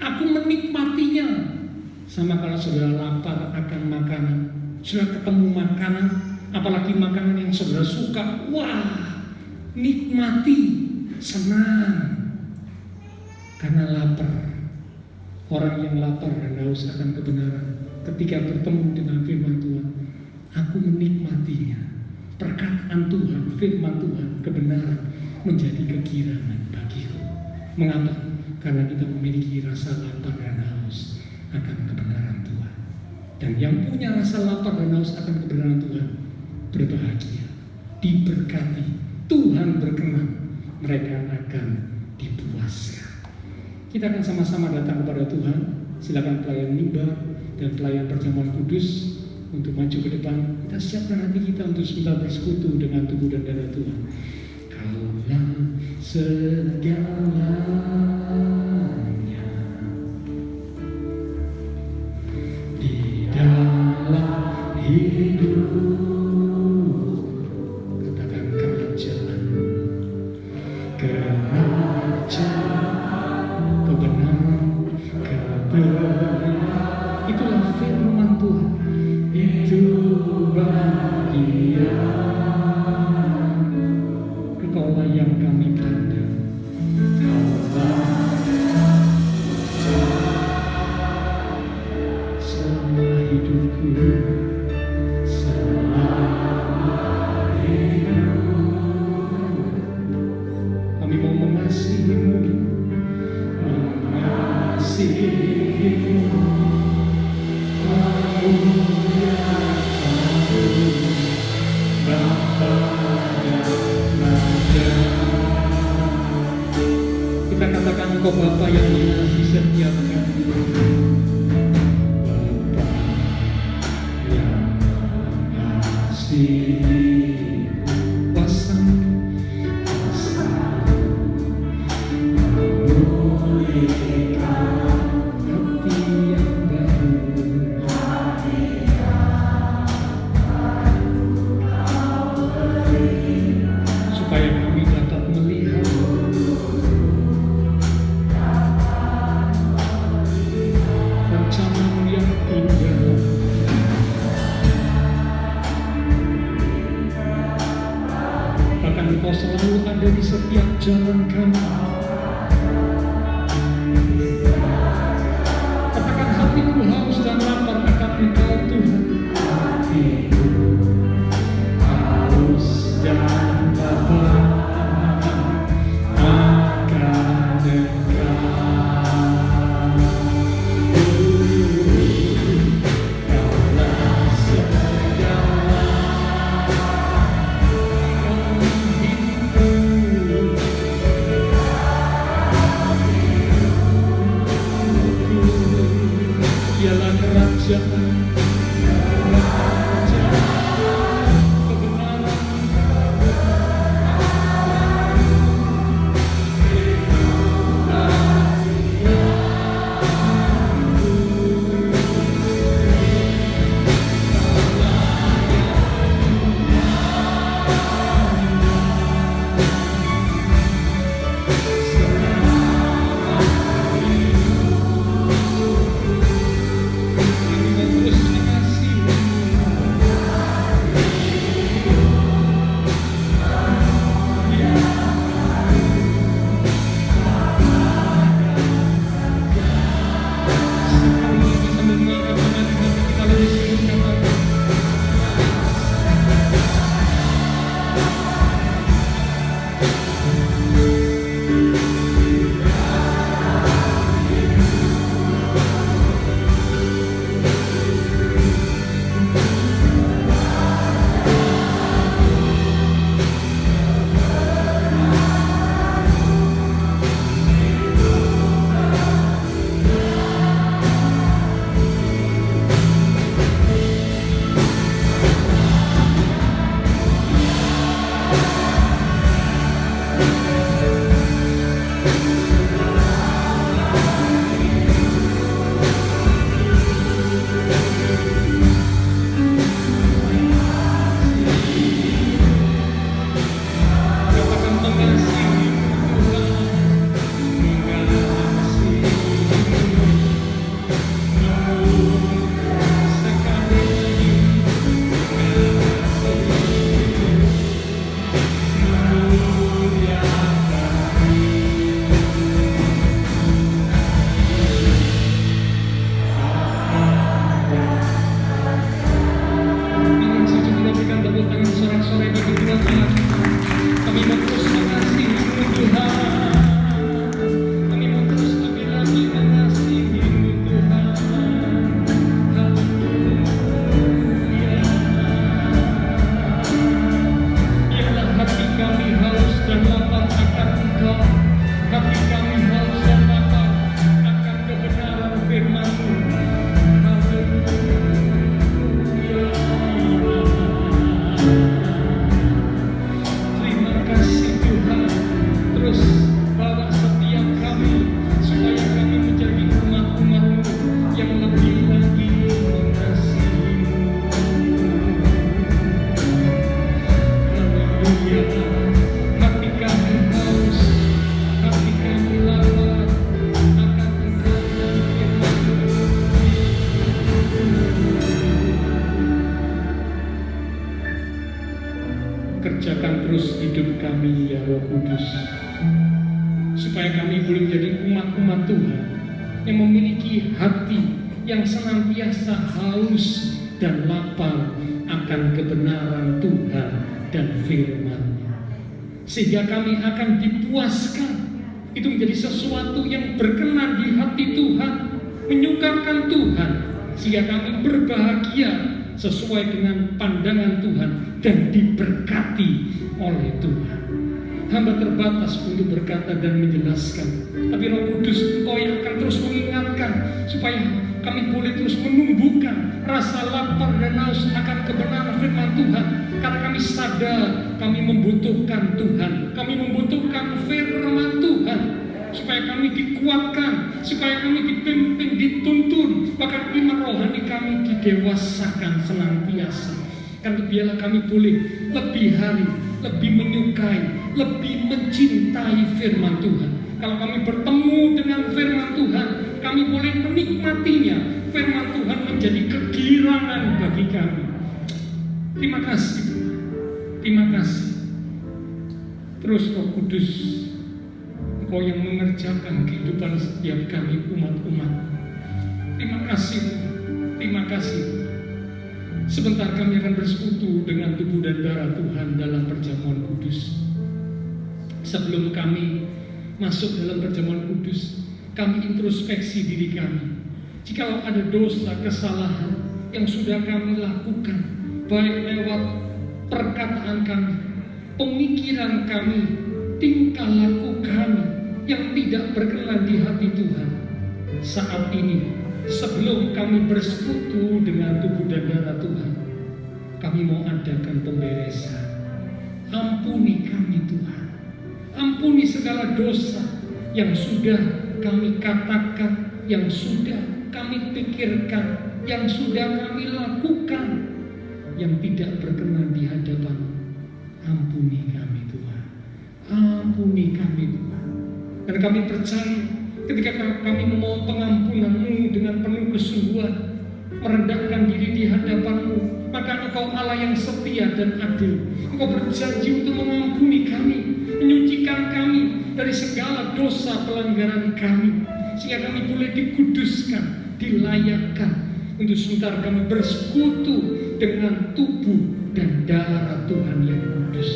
Aku menikmatinya. Sama kalau saudara lapar akan makanan, sudah ketemu makanan, apalagi makanan yang saudara suka, wah, nikmati, senang. Karena lapar. Orang yang lapar dan haus akan kebenaran, ketika bertemu dengan firman Tuhan, aku menikmatinya. Perkataan Tuhan, firman Tuhan, kebenaran menjadi kegirangan bagiku. Mengapa? Karena kita memiliki rasa lapar dan haus akan kebenaran Tuhan. Dan yang punya rasa lapar dan haus akan kebenaran Tuhan berbahagia, diberkati, Tuhan berkenan, mereka akan dipuaskan. Kita akan sama-sama datang kepada Tuhan. Silakan pelayan mimbar dan pelayan perjamuan kudus untuk maju ke depan. Kita siapkan hati kita untuk sebentar bersekutu dengan tubuh dan darah Tuhan. Kaulah segalanya, hidup. Katakan kerajaan, kebenaran, kebenaran. Itulah firman Tuhan. Itu bahagia. Engkaulah yang kami pandang. Selama hidupku, kami mau mengasihi-Mu, kita katakan Engkau Bapa yang mengasihi setiap kami. Bapa yang mengasihi, kuasa memulihkan hati yang baru. Supaya kami dapat melihat rencana-Mu yang indah. Bahkan Engkau selalu ada di setiap jalan kami. Katakan, hatiku haus dan lapar akan Engkau Tuhan. Hatiku haus dan lapar akan Engkau. Kaulah segala hidupku. kerjakan terus hidup kami ya Roh Kudus, supaya kami boleh menjadi umat-umat Tuhan yang memiliki hati yang senantiasa haus dan lapar akan kebenaran Tuhan dan firman-Nya, sehingga kami akan dipuaskan. Itu menjadi sesuatu yang berkenan di hati Tuhan, menyukakan Tuhan, sehingga kami berbahagia sesuai dengan pandangan Tuhan dan diberkati oleh Tuhan. Hamba terbatas untuk berkata dan menjelaskan, tapi Roh Kudus, Engkau yang akan terus mengingatkan supaya kami boleh terus menumbuhkan rasa lapar dan haus akan kebenaran firman Tuhan. Karena kami sadar kami membutuhkan Tuhan, kami membutuhkan firman Tuhan, supaya kami dikuatkan, supaya kami dipimpin, dituntun, bahkan iman rohani kami didewasakan senantiasa. Karena biarlah kami boleh lebih hari, lebih menyukai, lebih mencintai firman Tuhan. Kalau kami bertemu dengan firman Tuhan, kami boleh menikmatinya. Firman Tuhan menjadi kegirangan bagi kami. Terima kasih Tuhan, terima kasih. Terus Roh Kudus, Engkau yang mengerjakan kehidupan setiap kami umat-umat. Terima kasih, terima kasih. Sebentar kami akan bersekutu dengan tubuh dan darah Tuhan dalam perjamuan kudus. Sebelum kami masuk dalam perjamuan kudus, kami introspeksi diri kami. Jikalau ada dosa, kesalahan yang sudah kami lakukan, baik lewat perkataan kami, pemikiran kami, tingkah laku kami yang tidak berkenan di hati Tuhan, saat ini sebelum kami bersekutu dengan tubuh dan darah Tuhan, kami mau adakan pemberesan. Ampuni kami Tuhan, ampuni segala dosa yang sudah kami katakan, yang sudah kami pikirkan, yang sudah kami lakukan, yang tidak berkenan di hadapan-Mu. Ampuni kami Tuhan, ampuni kami Tuhan. Dan kami percaya ketika kami memohon pengampunan-Mu dengan penuh kesungguhan, merendahkan diri di hadapan-Mu, maka Engkau Allah yang setia dan adil. Engkau berjanji untuk mengampuni kami, menyucikan kami dari segala dosa pelanggaran kami, sehingga kami boleh dikuduskan, dilayakkan untuk sebentar kami bersekutu dengan tubuh dan darah Tuhan yang kudus.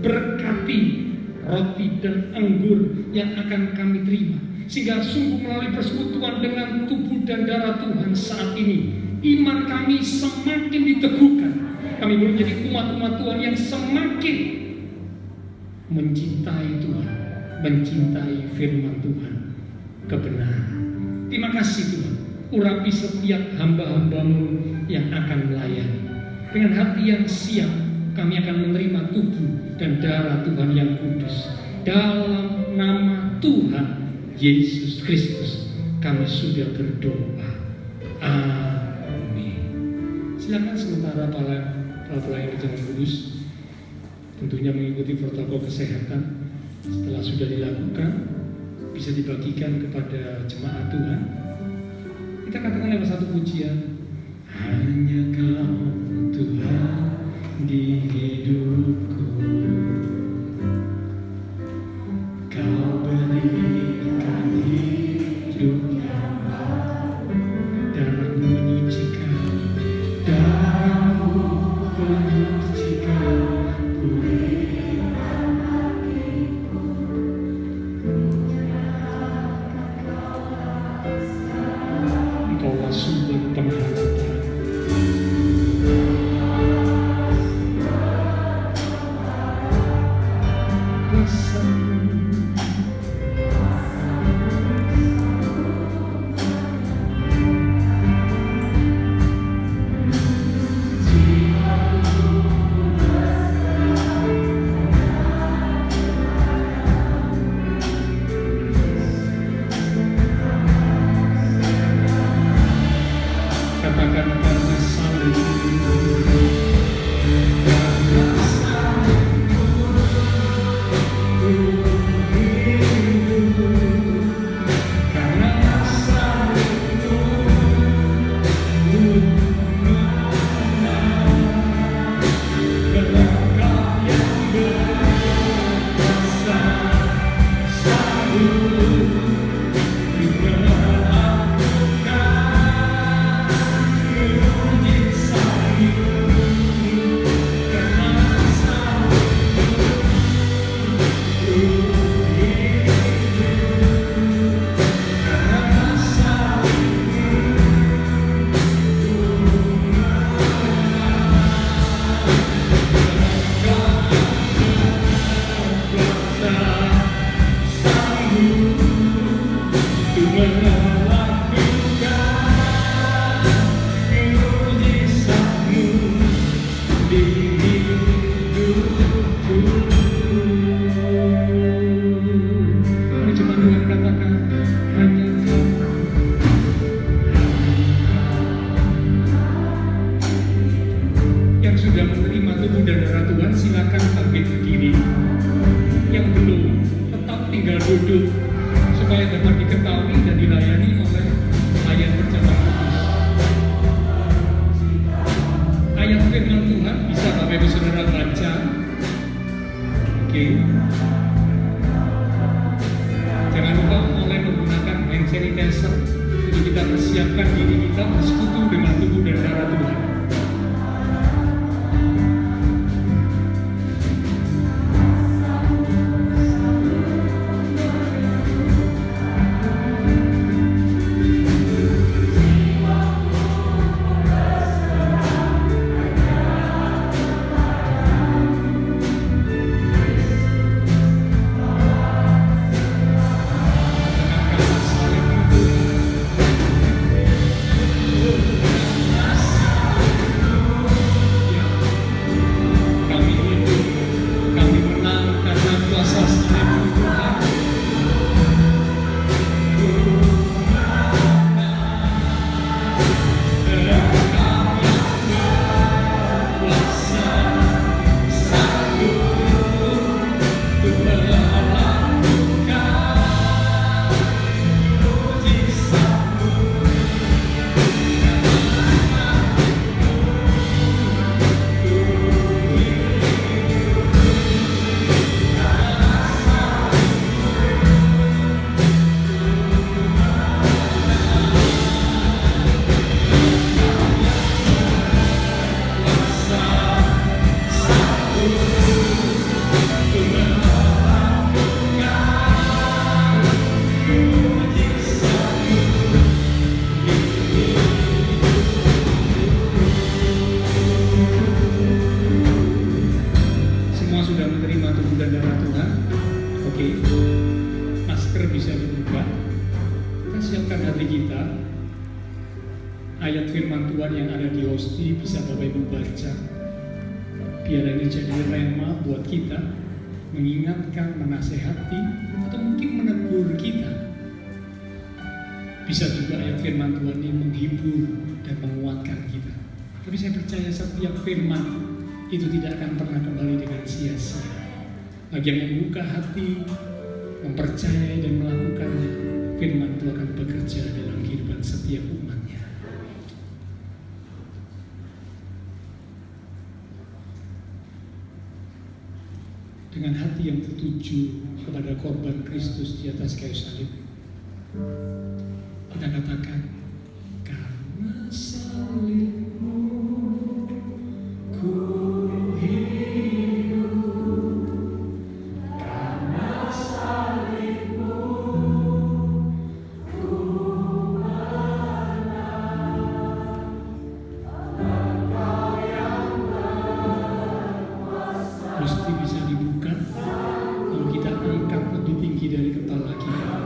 Berkati roti dan anggur yang akan kami terima, sehingga sungguh melalui persekutuan dengan tubuh dan darah Tuhan saat ini, iman kami semakin diteguhkan. Kami boleh menjadi umat-umat Tuhan yang semakin mencintai Tuhan, mencintai firman Tuhan, kebenaran. Terima kasih Tuhan, urapi setiap hamba-hamba-Mu yang akan melayani. Dengan hati yang siap, kami akan menerima tubuh dan darah Tuhan yang kudus. Dalam nama Tuhan Yesus Kristus, kami sudah berdoa. Amin. Silakan sementara para pelayan perjamuan kudus tentunya mengikuti protokol kesehatan. Setelah sudah dilakukan, bisa dibagikan kepada jemaat Tuhan. Kita katakan lewat satu pujian, hanya Kau Tuhan di hidupku, Kau berikan hidup yang baru, darah-Mu menyucikan, darah-Mu menyucikan, pulihkan hatiku, Engkaulah sumber pengharapan. ayat firman Tuhan, bisa Bapak Ibu Saudara baca. Oke. Jangan lupa mulai menggunakan hand sanitizer untuk kita persiapkan diri kita bersekutu dengan tubuh dan darah Tuhan. Ayat firman Tuhan yang ada di hosti bisa Bapak Ibu baca. Biar ini jadi rema buat kita, mengingatkan, menasehati, atau mungkin menegur kita. Bisa juga ayat firman Tuhan ini menghibur dan menguatkan kita. Tapi saya percaya setiap firman itu tidak akan pernah kembali dengan sia-sia. Bagi yang membuka hati, mempercayai dan melakukannya, firman itu akan bekerja dalam kehidupan setiap umatnya. Dengan hati yang tertuju kepada korban Kristus di atas kayu salib, kita katakan, karena salibmu ku hidup, karena salibmu ku menang, Engkau yang berkuasa. Gusti bisa dibuka kalau kita angkat lebih tinggi dari kepala kita.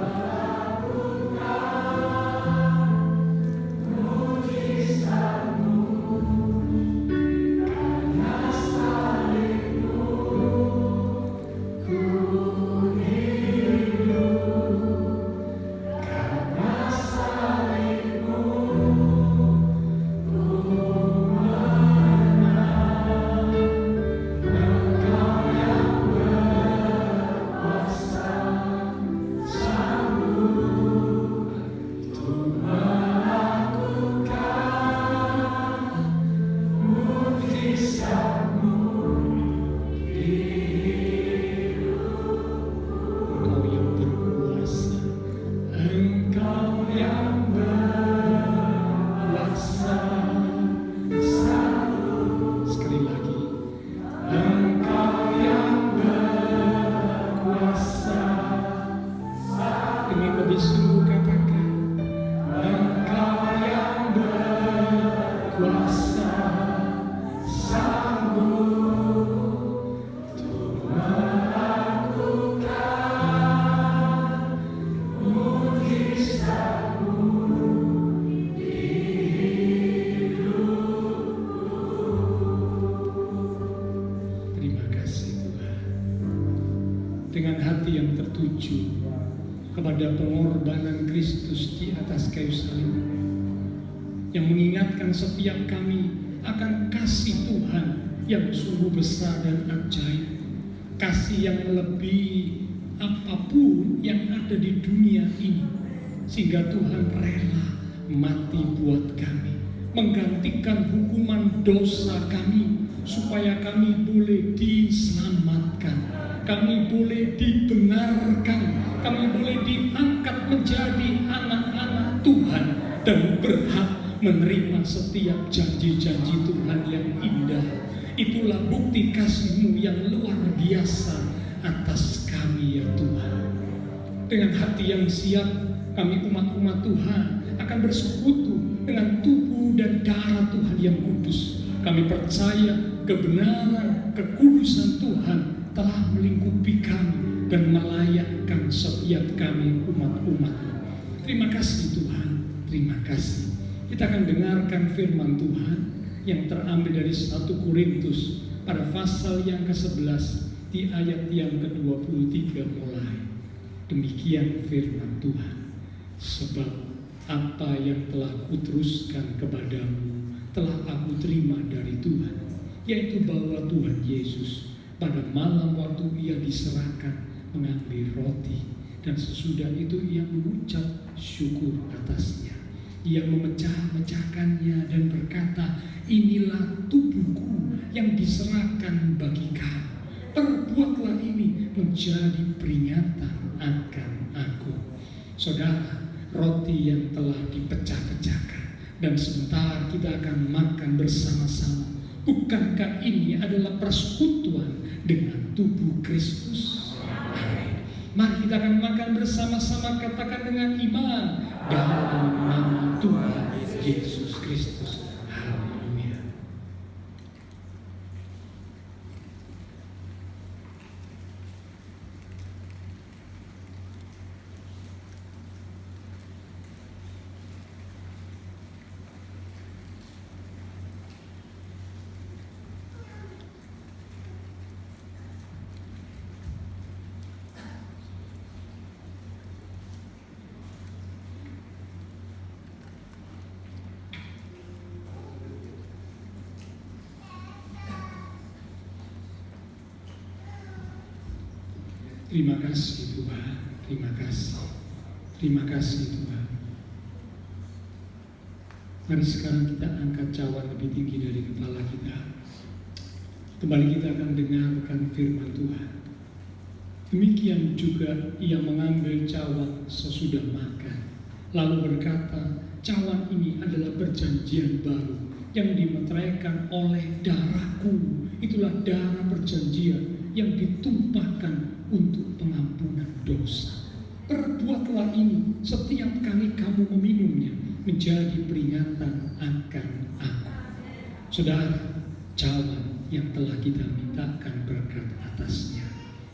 Dengan hati yang tertuju kepada pengorbanan Kristus di atas kayu salib, yang mengingatkan setiap kami akan kasih Tuhan yang sungguh besar dan ajaib, kasih yang melebihi apapun yang ada di dunia ini, sehingga Tuhan rela mati buat kami, menggantikan hukuman dosa kami, supaya kami boleh diselamatkan, kami boleh dibenarkan, kami boleh diangkat menjadi anak-anak Tuhan dan berhak menerima setiap janji-janji Tuhan yang indah. Itulah bukti kasih-Mu yang luar biasa atas kami ya Tuhan. Dengan hati yang siap, kami umat-umat Tuhan akan bersekutu dengan tubuh dan darah Tuhan yang kudus. Kami percaya kebenaran, kekudusan Tuhan telah melingkupi kami dan melayakkan setiap kami umat-umat. Terima kasih Tuhan, terima kasih. Kita akan dengarkan firman Tuhan yang terambil dari 1 Korintus pada pasal yang ke-11 di ayat yang ke-23 mulai. Demikian firman Tuhan. Sebab apa yang telah kuteruskan kepadamu telah aku terima dari Tuhan, yaitu bahwa Tuhan Yesus pada malam waktu ia diserahkan mengambil roti, dan sesudah itu ia mengucap syukur atasnya. Ia memecah-mecahkannya dan berkata, inilah tubuhku yang diserahkan bagi kamu. Perbuatlah ini menjadi peringatan akan aku. Saudara, roti yang telah dipecah-pecahkan dan sebentar kita akan makan bersama-sama. Bukankah ini adalah persekutuan dengan tubuh Kristus? Amin. Mari kita akan makan bersama-sama, katakan dengan iman, dalam nama Tuhan Yesus Kristus. Haleluya. Terima kasih Tuhan, terima kasih. Terima kasih Tuhan. Mari sekarang kita angkat cawan lebih tinggi dari kepala kita. Kembali kita akan dengarkan firman Tuhan. Demikian juga ia mengambil cawan sesudah makan, lalu berkata, cawan ini adalah perjanjian baru yang dimeteraikan oleh darahku. Itulah darah perjanjian yang ditumpahkan untuk pengampunan dosa. Perbuatlah ini setiap kali kamu meminumnya menjadi peringatan akan aku. Saudara, cawan yang telah kita mintakan berkat atasnya,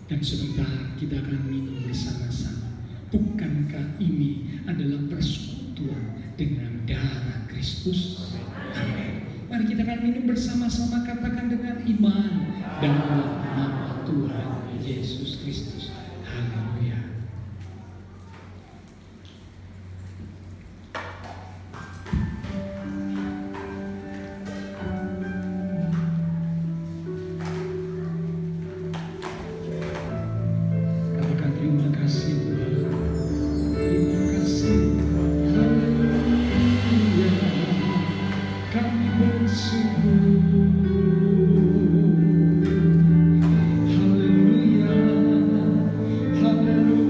dan sebentar kita akan minum bersama-sama. Bukankah ini adalah persekutuan dengan darah Kristus? Amin. Mari kita akan minum bersama-sama, katakan dengan iman, dalam nama Tuhan Yesus Kristus. Haleluya. Katakan terima kasih Tuhan. Terima kasih. Haleluya. Kami bersyukur. Hallelujah.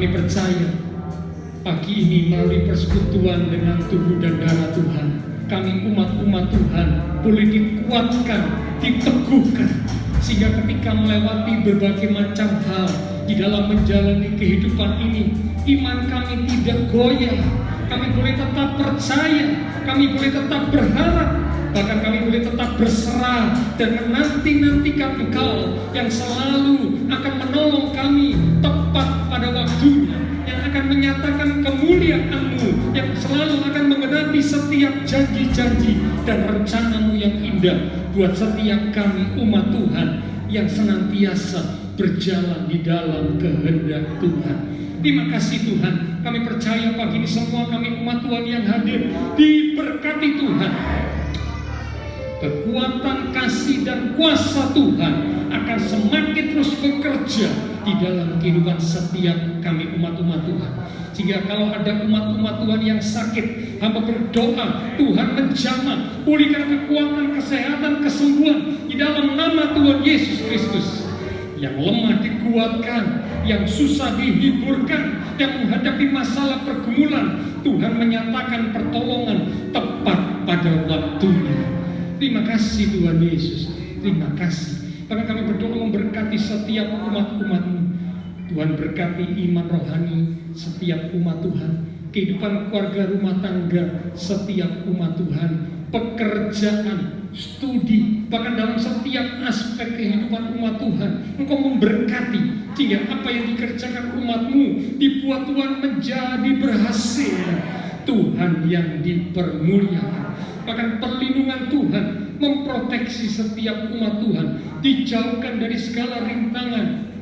Kami percaya pagi ini melalui persekutuan dengan tubuh dan darah Tuhan, kami umat-umat Tuhan boleh dikuatkan, diteguhkan, sehingga ketika melewati berbagai macam hal di dalam menjalani kehidupan ini, iman kami tidak goyah. Kami boleh tetap percaya, kami boleh tetap berharap, bahkan kami boleh tetap berserah dan menanti-nantikan Engkau yang selalu akan menolong kami tepat pada waktunya, yang akan menyatakan kemuliaan-Mu, yang selalu akan menggenapi setiap janji-janji dan rencana-Mu yang indah buat setiap kami umat Tuhan yang senantiasa berjalan di dalam kehendak Tuhan. Terima kasih Tuhan, kami percaya pagi ini semua kami umat Tuhan yang hadir diberkati Tuhan. Kekuatan kasih dan kuasa Tuhan akan semakin terus bekerja di dalam kehidupan setiap kami umat-umat Tuhan. Sehingga kalau ada umat-umat Tuhan yang sakit, hamba berdoa Tuhan menjamah, pulihkan kekuatan, kesehatan, kesembuhan di dalam nama Tuhan Yesus Kristus. Yang lemah dikuatkan, yang susah dihiburkan, yang menghadapi masalah pergumulan, Tuhan menyatakan pertolongan tepat pada waktunya. Terima kasih Tuhan Yesus, terima kasih. Bahkan kami berdoa memberkati setiap umat-umat-Mu. Tuhan berkati iman rohani setiap umat Tuhan, kehidupan keluarga rumah tangga setiap umat Tuhan, pekerjaan, studi, bahkan dalam setiap aspek kehidupan umat Tuhan, Engkau memberkati sehingga apa yang dikerjakan umat-Mu dibuat Tuhan menjadi berhasil. Tuhan yang dipermuliakan, bahkan perlindungan Tuhan memproteksi setiap umat Tuhan, dijauhkan dari segala rintangan,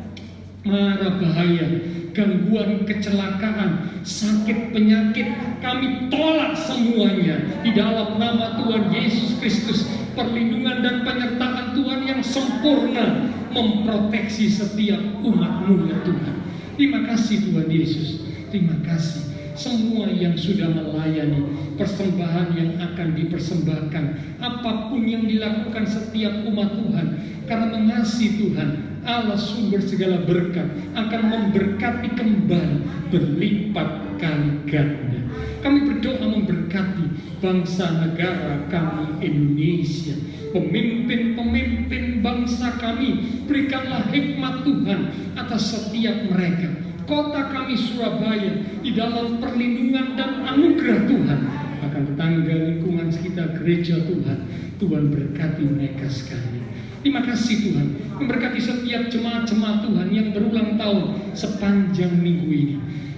mara bahaya, gangguan, kecelakaan, sakit, penyakit, kami tolak semuanya di dalam nama Tuhan Yesus Kristus. Perlindungan dan penyertaan Tuhan yang sempurna memproteksi setiap umat-Mu ya Tuhan. Terima kasih Tuhan Yesus, terima kasih. Semua yang sudah melayani persembahan yang akan dipersembahkan, apapun yang dilakukan setiap umat Tuhan, karena mengasihi Tuhan Allah sumber segala berkat, akan memberkati kembali berlipat kali ganda. Kami berdoa memberkati bangsa negara kami Indonesia, pemimpin-pemimpin bangsa kami, berikanlah hikmat Tuhan atas setiap mereka. Kota kami Surabaya di dalam perlindungan dan anugerah Tuhan, akan tetangga lingkungan sekitar gereja Tuhan, Tuhan berkati mereka sekalian. Terima kasih Tuhan, memberkati setiap jemaat-jemaat Tuhan yang berulang tahun sepanjang minggu ini.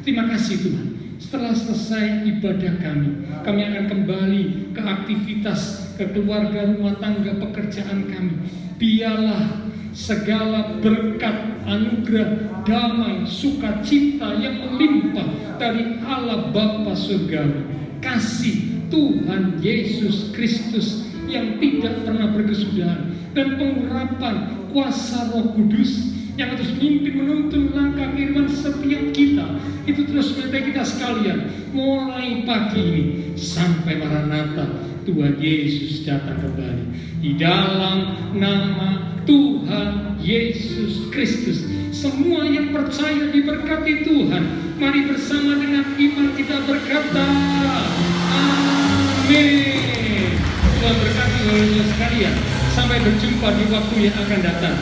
Terima kasih Tuhan, setelah selesai ibadah kami akan kembali ke aktivitas, ke keluarga, rumah tangga, pekerjaan kami. Biarlah segala berkat, anugerah, damai, sukacita yang melimpah dari Allah Bapa Surgawi, kasih Tuhan Yesus Kristus yang tidak pernah berkesudahan, dan pengurapan kuasa Roh Kudus yang terus memimpin menuntun langkah kehidupan setiap kita, itu terus menyertai kita sekalian mulai pagi ini sampai Maranatha Tuhan Yesus datang kembali. Di dalam nama Tuhan Yesus Kristus, semua yang percaya diberkati Tuhan. Mari bersama dengan iman kita berkata amin. Tuhan berkati saudara sekalian. Sampai berjumpa di waktu yang akan datang.